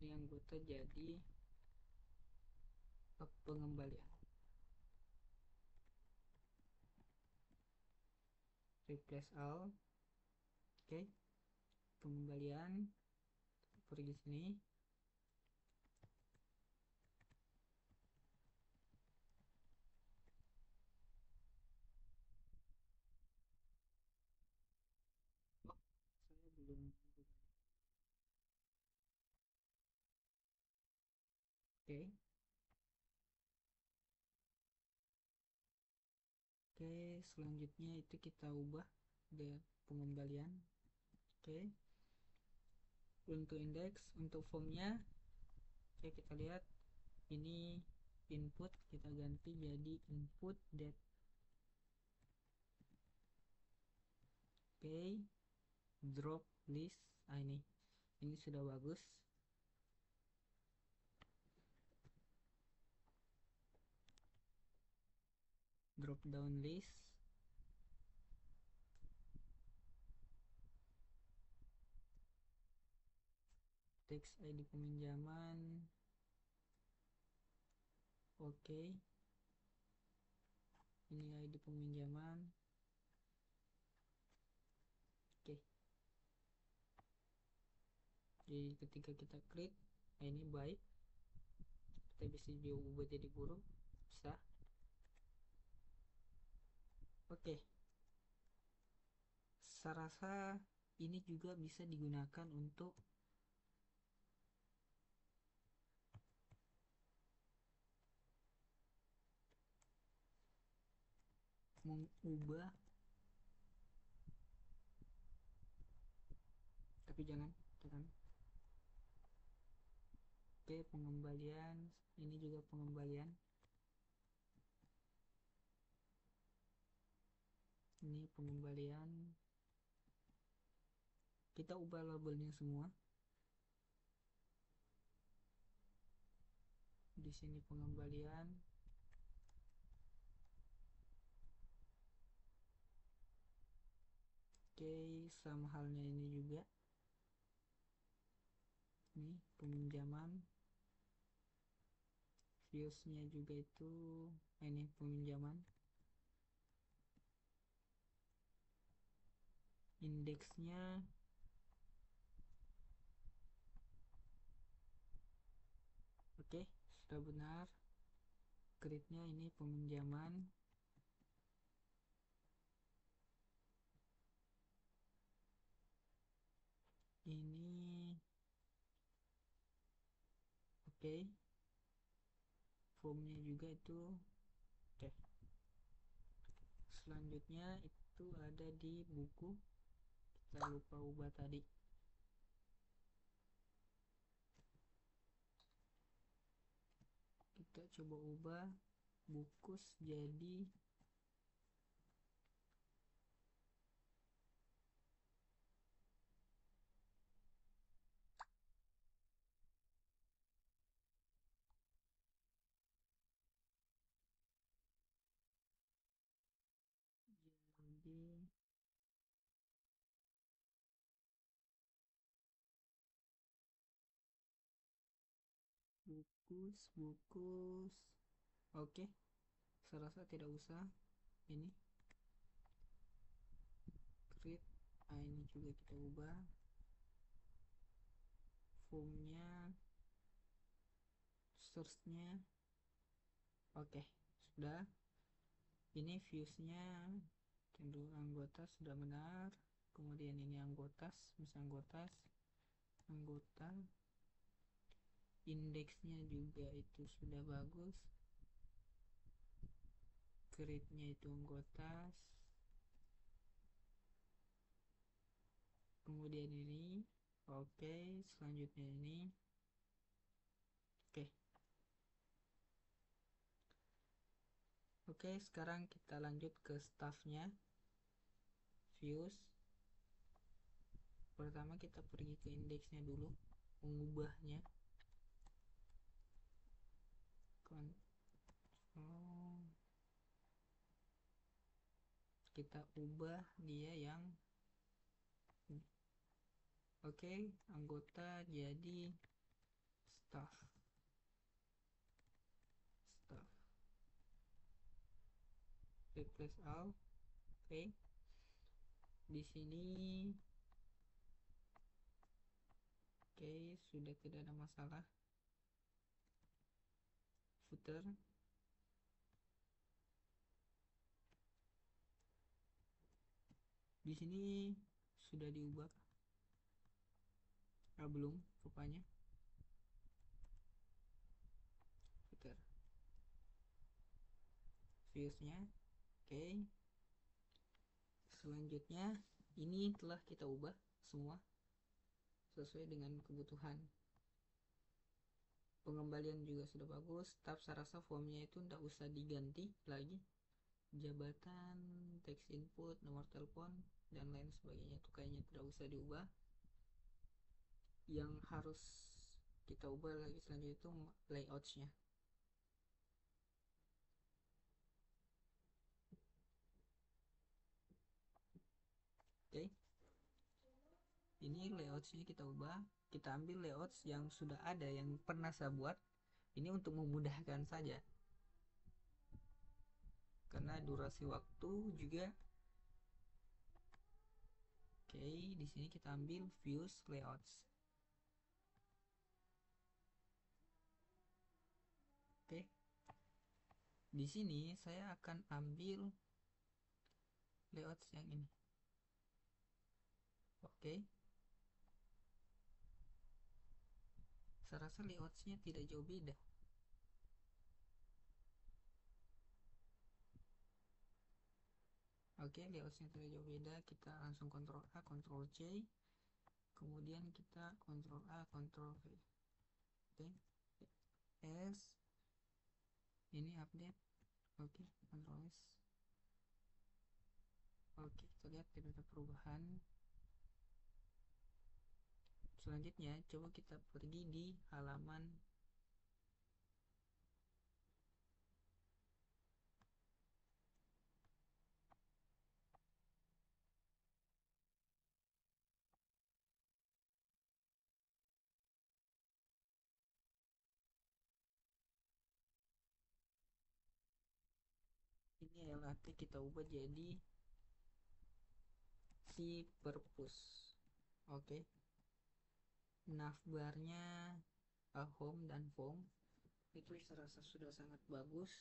ini anggota jadi pengembalian. Replace all. Oke, pengembalian pergi sini. Oh, saya belum buka. Oke. Oke, selanjutnya itu kita ubah the pengembalian. Oke, untuk indeks, untuk formnya, oke kita lihat ini input kita ganti jadi input date. Oke, drop list. Ini sudah bagus. Drop down list. Text ID peminjaman. Oke, ini ID peminjaman. Oke, jadi ketika kita klik ini baik, kita bisa diubah jadi buruk, bisa. Oke, saya rasa ini juga bisa digunakan untuk mengubah, tapi jangan. Oke, pengembalian, ini juga pengembalian. Ini pengembalian. Kita ubah labelnya semua. Di sini pengembalian. Oke, sama halnya ini juga. Ini peminjaman. Viewsnya juga itu ini peminjaman. Indeksnya oke, sudah benar. Gridnya ini peminjaman. Ini oke, formnya juga itu oke. Selanjutnya itu ada di buku, kita lupa ubah tadi. Kita coba ubah bukus jadi bukus. Oke, saya rasa tidak usah ini create. Ini juga kita ubah formnya, searchnya. Oke, sudah. Ini viewsnya cenderung anggota sudah benar. Kemudian ini anggota, misalnya anggota, indeksnya juga itu sudah bagus. Create-nya itu anggota. Kemudian ini oke, selanjutnya ini oke. Oke, sekarang kita lanjut ke staffnya. views. Pertama kita pergi ke indeksnya dulu, mengubahnya. Kita ubah dia yang oke, anggota jadi staff. Replace all. Oke. Di sini oke, sudah tidak ada masalah. Footer. Di sini sudah diubah. Belum rupanya. Footer. Viewsnya. Oke. Selanjutnya ini telah kita ubah semua sesuai dengan kebutuhan. Pengembalian juga sudah bagus. Tab saya rasa formnya itu tidak usah diganti lagi. Jabatan, teks input, nomor telepon, dan lain sebagainya itu kayaknya tidak usah diubah. Yang harus kita ubah lagi selanjutnya itu layoutsnya. Oke, ini layoutsnya kita ubah. Kita ambil layouts yang sudah ada, yang pernah saya buat. Ini untuk memudahkan saja, karena durasi waktu juga. Oke, di sini kita ambil views layouts. Oke, di sini saya akan ambil layouts yang ini. Oke, saya rasa layoutsnya tidak jauh beda. Oke, layoutsnya tidak jauh beda. Kita langsung Ctrl A, Ctrl C, kemudian kita Ctrl A, Ctrl V. Oke, S, ini update. Oke, Ctrl S. Oke, kita lihat tidak ada perubahan. Selanjutnya coba kita pergi di halaman ini. LAT kita ubah jadi si purpose. Oke, navbarnya home dan home itu saya rasa sudah sangat bagus.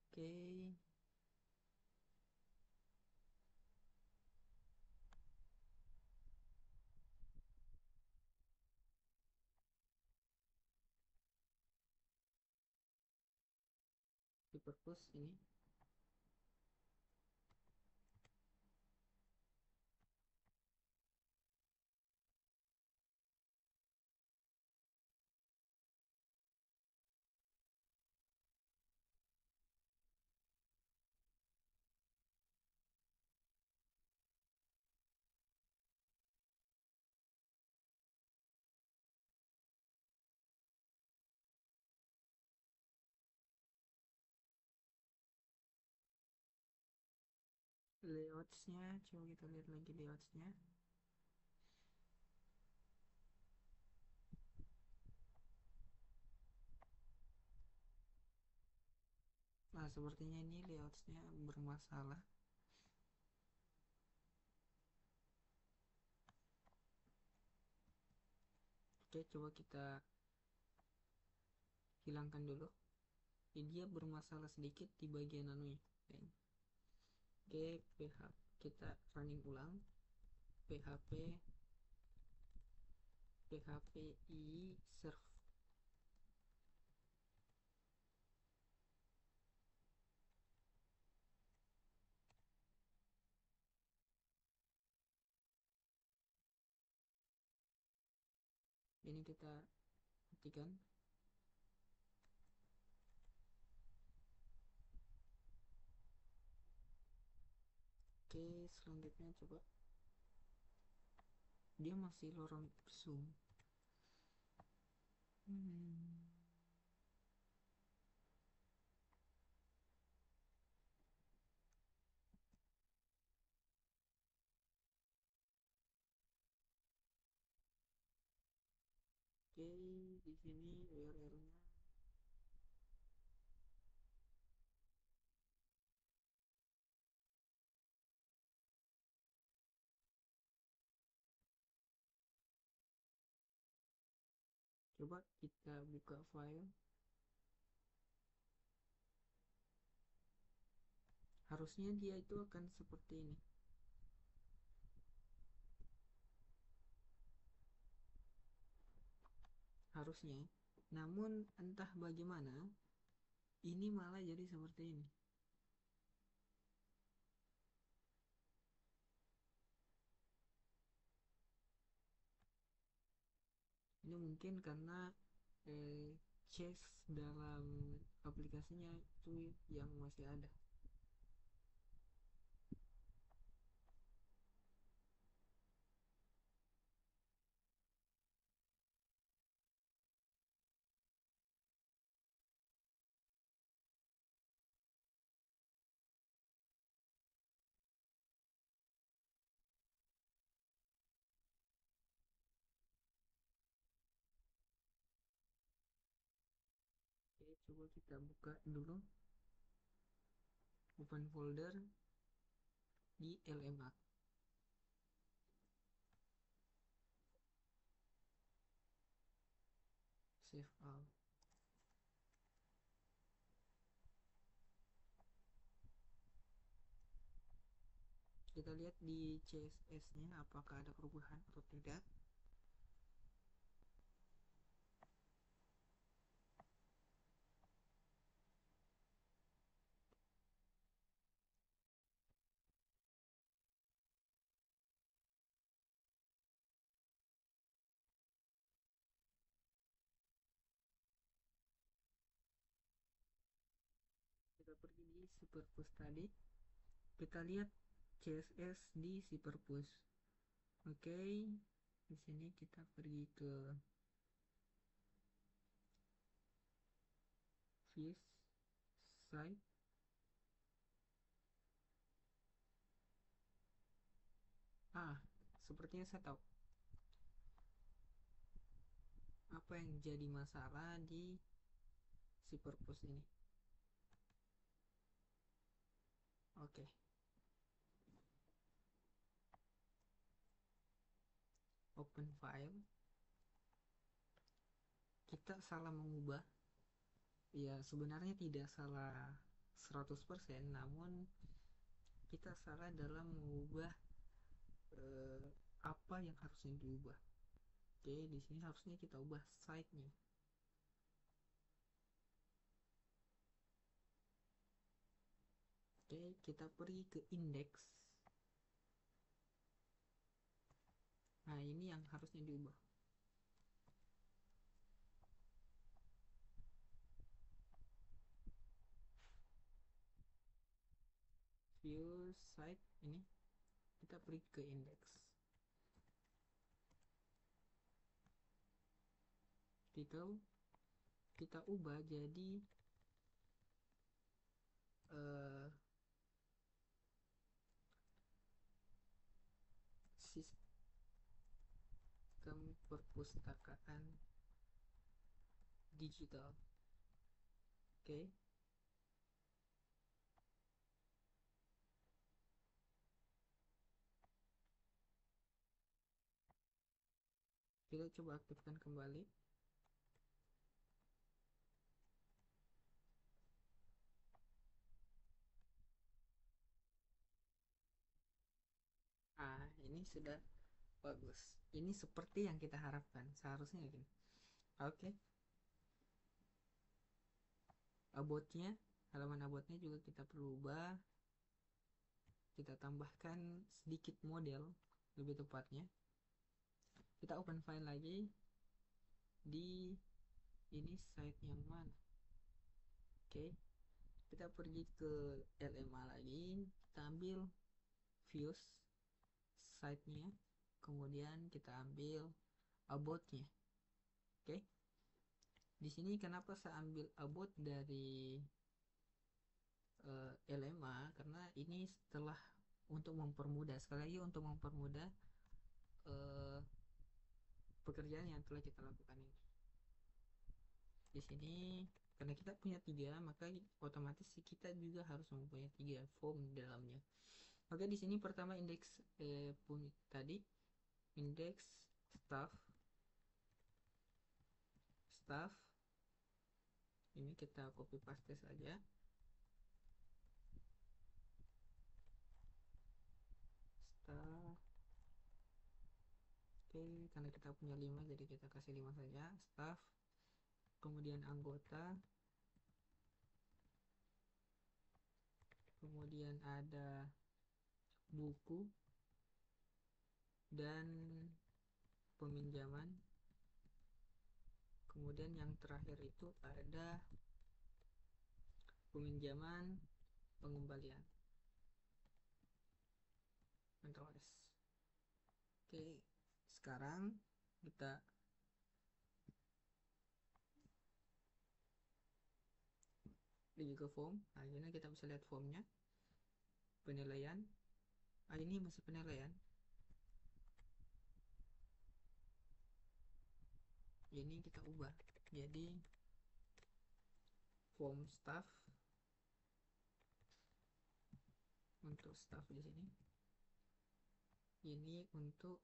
Oke, si purpose ini. Layoutsnya coba kita lihat lagi layoutsnya. Nah, sepertinya ini layoutsnya bermasalah. Oke, coba kita hilangkan dulu. Dia bermasalah sedikit di bagian anunya. Oke, PH kita running ulang. PHP i serve. Ini kita hentikan. Oke, selanjutnya coba dia masih lorong ipsum. Hmm. Oke, di sini URL-nya. Coba kita buka file. Harusnya dia itu akan seperti ini. Harusnya. Namun entah bagaimana, ini malah jadi seperti ini. Ini mungkin karena cache dalam aplikasinya itu yang masih ada. Oke, coba kita buka dulu open folder di LMA. Save all. Kita lihat di CSS-nya apakah ada perubahan atau tidak. Kita pergi di SuperPush tadi. Kita lihat CSS di SuperPush. Oke, di sini kita pergi ke Views Site. Sepertinya saya tahu apa yang jadi masalah di SuperPush ini. Oke, open file. Kita salah mengubah. Ya, sebenarnya tidak salah 100%, namun kita salah dalam mengubah eh, apa yang harusnya diubah. Oke, di sini harusnya kita ubah site-nya. Oke, kita pergi ke index. Nah, ini yang harusnya diubah. View site ini kita pergi ke index. Title kita ubah jadi uh, sistem perpustakaan digital. Oke, kita coba aktifkan kembali. Ini sudah bagus. Ini seperti yang kita harapkan. Seharusnya gini. Oke. About-nya, halaman about-nya juga kita perlu ubah. Kita tambahkan sedikit model, lebih tepatnya. Kita open file lagi di ini site yang mana. Oke. Kita pergi ke LMA lagi, kita ambil views site-nya, kemudian kita ambil about-nya. Oke. Di sini kenapa saya ambil about dari LMA, karena ini setelah untuk mempermudah, sekali lagi untuk mempermudah uh, pekerjaan yang telah kita lakukan ini. Di sini karena kita punya 3, maka otomatis kita juga harus mempunyai 3 form di dalamnya. Oke, di sini pertama indeks tadi indeks staff ini kita copy paste saja. Staff. Oke, karena kita punya 5 jadi kita kasih 5 saja. Staff, kemudian anggota, kemudian ada buku dan peminjaman, kemudian yang terakhir itu ada peminjaman pengembalian. Ctrl S. Oke, sekarang kita pergi ke form. Nah, ini kita bisa lihat formnya, penilaian. Ini masih penilaian. Ini kita ubah jadi form staff. Untuk staff di sini, ini untuk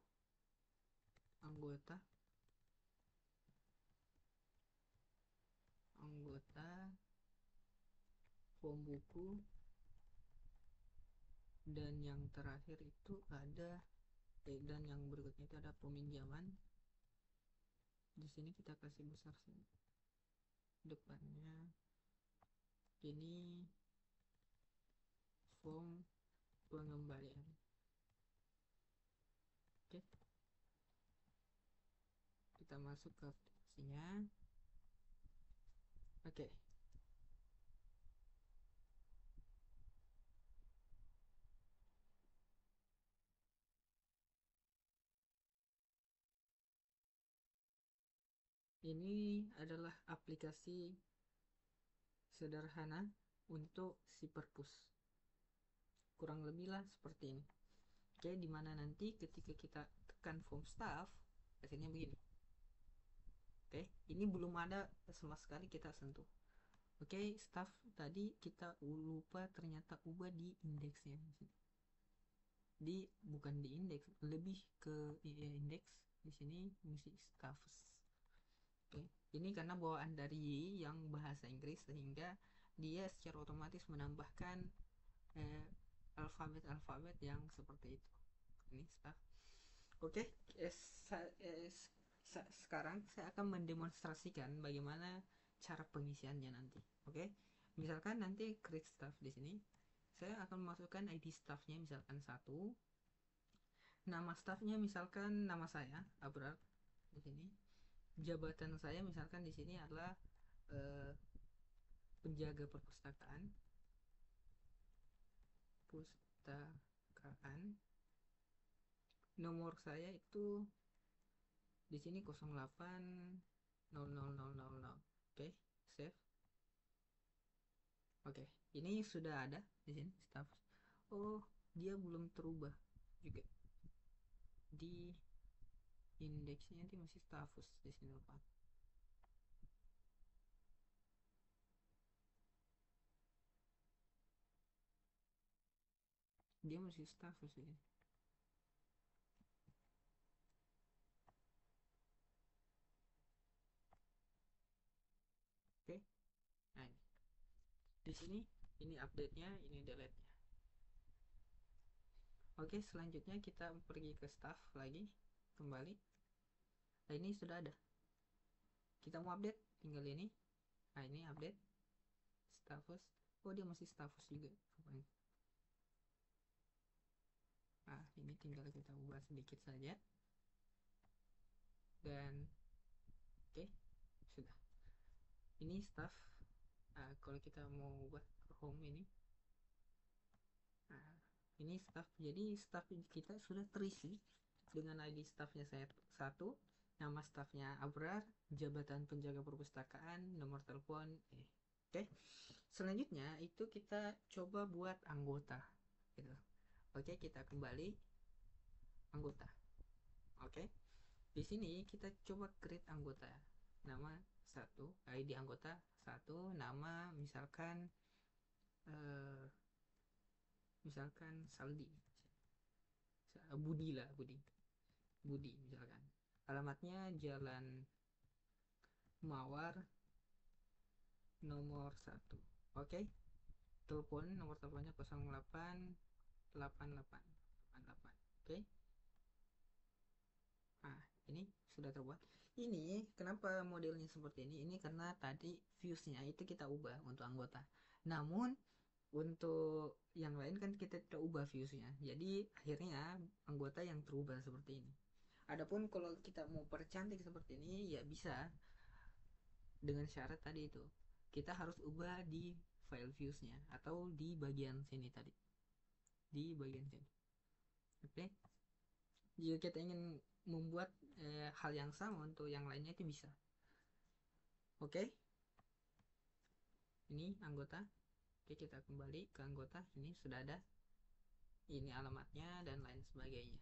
anggota form buku, dan yang terakhir itu ada dan yang berikutnya itu ada peminjaman. Di sini kita kasih besar sini depannya. Ini form pengembalian. Oke, kita masuk ke aplikasinya. Oke, ini adalah aplikasi sederhana untuk si perpus, kurang lebih lah seperti ini. Oke, dimana nanti ketika kita tekan form staff hasilnya begini. Oke, ini belum ada sama sekali kita sentuh. Oke, staff tadi kita lupa ternyata ubah di indeksnya. Bukan di indeks, lebih ke indeks. Di sini mesti staffs. Oke, ini karena bawaan dari yang bahasa Inggris, sehingga dia secara otomatis menambahkan alfabet yang seperti itu. Ini staff. Oke, sekarang saya akan mendemonstrasikan bagaimana cara pengisiannya nanti. Oke, misalkan nanti create staff di sini, saya akan memasukkan ID staffnya misalkan 1, nama staffnya misalkan nama saya Abrar di sini, jabatan saya misalkan di sini adalah penjaga perpustakaan, nomor saya itu di sini 080000. Oke, save. Oke, ini sudah ada di sini staff. Oh, dia belum terubah juga. Di indeksnya nanti masih status di sini depan. Dia masih status ini. Oke. Nah, di sini ini update-nya, ini delete-nya. Oke, selanjutnya kita pergi ke staff lagi, kembali. Nah, ini sudah ada. Kita mau update, tinggal ini. Nah, ini update status. Oh, dia masih status juga. Nah, ini tinggal kita ubah sedikit saja. Dan oke, sudah. Ini staff. Nah, kalau kita mau ubah ke home ini, nah, Ini staff, jadi staff kita sudah terisi dengan ID staffnya saya satu, nama staffnya Abrar, jabatan penjaga perpustakaan, nomor telepon. Oke. Selanjutnya itu kita coba buat anggota gitu. Oke, kita kembali anggota. Oke. Di sini kita coba create anggota. Nama satu, ID anggota satu, nama eh, misalkan Saldi, Budi lah, Budi misalkan. Alamatnya Jalan Mawar nomor satu. Oke. Telepon, nomor teleponnya 0888 88. Oke. Nah, ini sudah terbuat. Ini kenapa modelnya seperti ini? Ini karena tadi viewsnya itu kita ubah untuk anggota. Namun untuk yang lain kan kita tidak ubah viewsnya. Jadi akhirnya anggota yang terubah seperti ini. Adapun kalau kita mau percantik seperti ini ya bisa, dengan syarat tadi itu kita harus ubah di file viewsnya atau di bagian sini tadi, di bagian sini. Oke. Jika kita ingin membuat hal yang sama untuk yang lainnya itu bisa. Oke. Ini anggota. Oke, kita kembali ke anggota. Ini sudah ada, ini alamatnya dan lain sebagainya.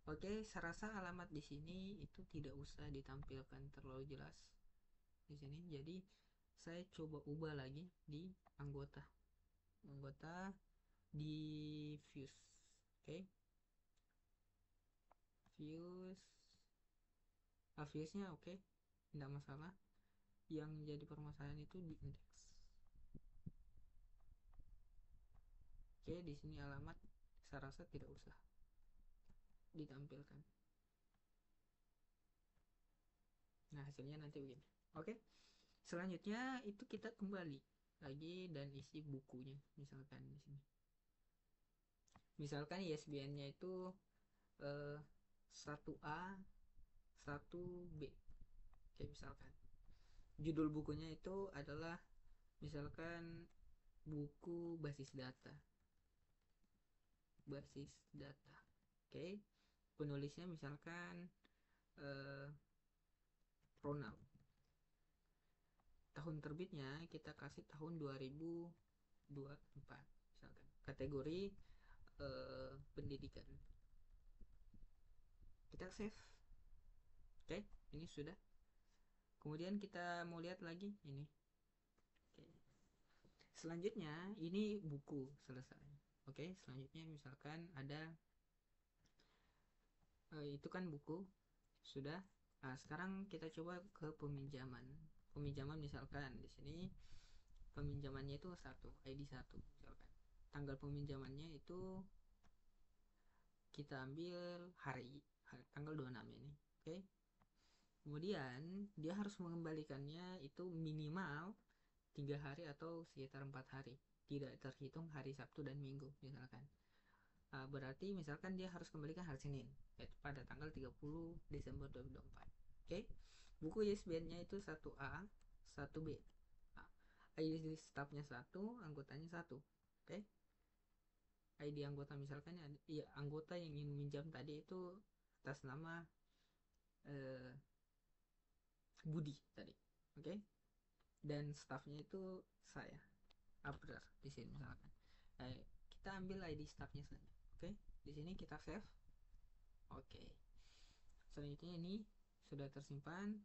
Oke, saya rasa alamat di sini itu tidak usah ditampilkan terlalu jelas di sini. Jadi saya coba ubah lagi di anggota. Anggota di views. Oke. Views. Viewsnya oke. Tidak masalah. Yang jadi permasalahan itu di indeks. Oke, di sini alamat saya rasa tidak usah ditampilkan. Nah, hasilnya nanti begini. Oke. Selanjutnya itu kita kembali lagi dan isi bukunya. Misalkan di sini. Misalkan ISBN-nya itu 1A 1B. Oke, misalkan. Judul bukunya itu adalah misalkan buku basis data. Basis data. Oke. Penulisnya misalkan eh, Ronald. Tahun terbitnya kita kasih tahun 2024 misalkan. Kategori pendidikan. Kita save. Oke, ini sudah. Kemudian kita mau lihat lagi ini. Oke. Selanjutnya ini buku selesai. Oke, selanjutnya misalkan ada itu kan buku sudah. Nah, sekarang kita coba ke peminjaman. Peminjaman misalkan di sini peminjamannya itu satu, ID satu misalkan. Tanggal peminjamannya itu kita ambil tanggal 26 ini. Oke. Kemudian dia harus mengembalikannya itu minimal 3 hari atau sekitar 4 hari, tidak terhitung hari Sabtu dan Minggu misalkan. Berarti misalkan dia harus kembalikan hari Senin, yaitu pada tanggal 30 Desember 2024. Oke. Buku ISBN-nya itu 1A 1B. ID staffnya satu, anggotanya satu. Oke. ID anggota misalkan ya, anggota yang ingin minjam tadi itu atas nama eh, Budi tadi. Oke. Dan staffnya itu saya, Abrar di sini misalkan. Kita ambil ID staffnya saja. Oke. Di sini kita save. Oke. Selanjutnya ini sudah tersimpan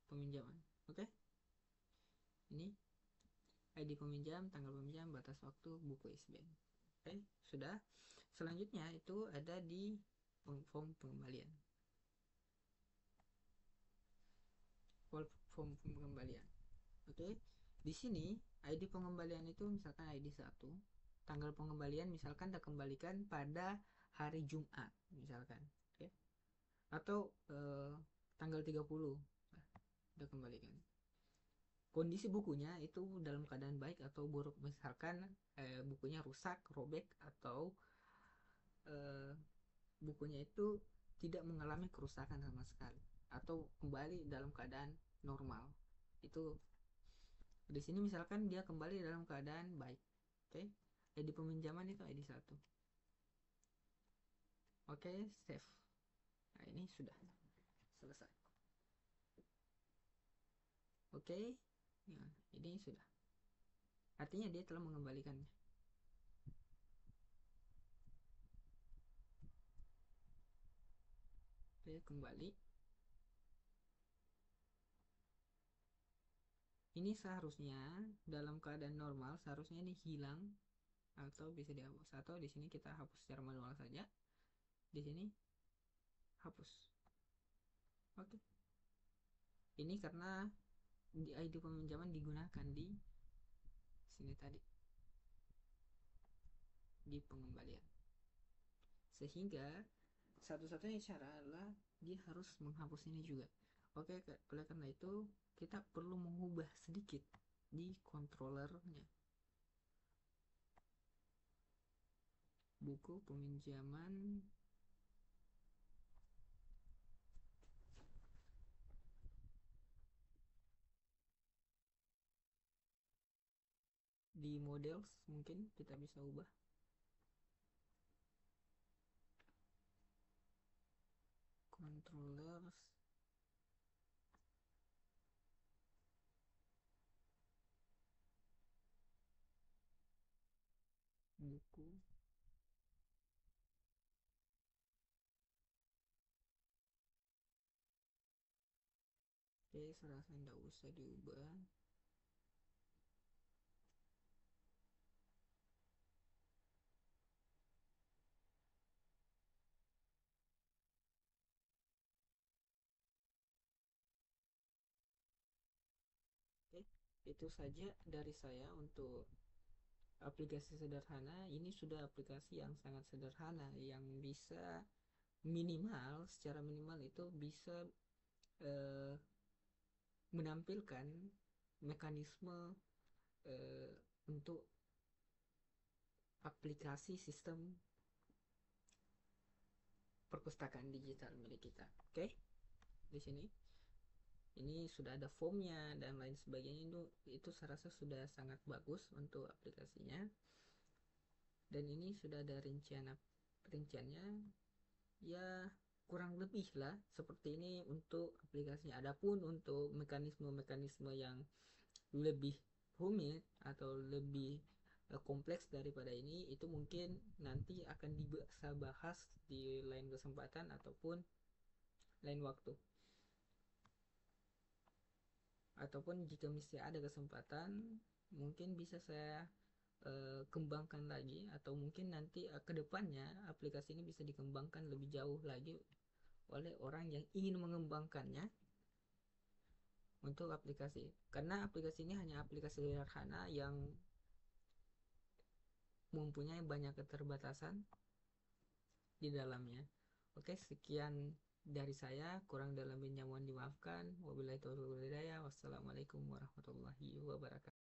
peminjaman. Oke. Ini ID peminjam, tanggal peminjam, batas waktu, buku ISBN. Oke, sudah. Selanjutnya itu ada di form pengembalian. Form pengembalian. Oke. Di sini ID pengembalian itu misalkan ID 1, tanggal pengembalian misalkan dikembalikan pada hari Jumat misalkan. Oke. Atau tanggal 30 udah kembalikan. Kondisi bukunya itu dalam keadaan baik atau buruk, misalkan bukunya rusak, robek, atau eh, bukunya itu tidak mengalami kerusakan sama sekali atau kembali dalam keadaan normal. Itu di sini misalkan dia kembali dalam keadaan baik. Oke. ID peminjaman itu ID 1. Oke, save. Nah, ini sudah selesai. Oke, nah, ini sudah. Artinya dia telah mengembalikannya. Oke, kembali. Ini seharusnya dalam keadaan normal seharusnya ini hilang atau bisa dihapus, atau di sini kita hapus secara manual saja. Di sini hapus. Oke. Ini karena di ID peminjaman digunakan di sini tadi di pengembalian. Sehingga satu-satunya cara adalah dia harus menghapus ini juga. Oke, oleh karena itu kita perlu mengubah sedikit di controllernya. Buku peminjaman di models mungkin kita bisa ubah controllers buku. Oke, serasa tidak usah diubah. Oke, itu saja dari saya untuk aplikasi sederhana. Ini sudah aplikasi yang sangat sederhana yang bisa minimal, secara minimal itu bisa eh, menampilkan mekanisme eh, untuk aplikasi sistem perpustakaan digital milik kita. Oke, di sini ini sudah ada formnya dan lain sebagainya. Itu saya rasa sudah sangat bagus untuk aplikasinya. Dan ini sudah ada rinciannya, ya kurang lebih lah seperti ini untuk aplikasinya. Adapun untuk mekanisme-mekanisme yang lebih rumit atau lebih kompleks daripada ini, itu mungkin nanti akan bisa bahas di lain kesempatan ataupun lain waktu, ataupun jika misalnya ada kesempatan mungkin bisa saya kembangkan lagi, atau mungkin nanti kedepannya aplikasi ini bisa dikembangkan lebih jauh lagi oleh orang yang ingin mengembangkannya untuk aplikasi, karena aplikasi ini hanya aplikasi sederhana yang mempunyai banyak keterbatasan di dalamnya. Oke, sekian dari saya, kurang dalam mohon dimaafkan. Wabillahi taufiq wal hidayah. Wassalamualaikum warahmatullahi wabarakatuh.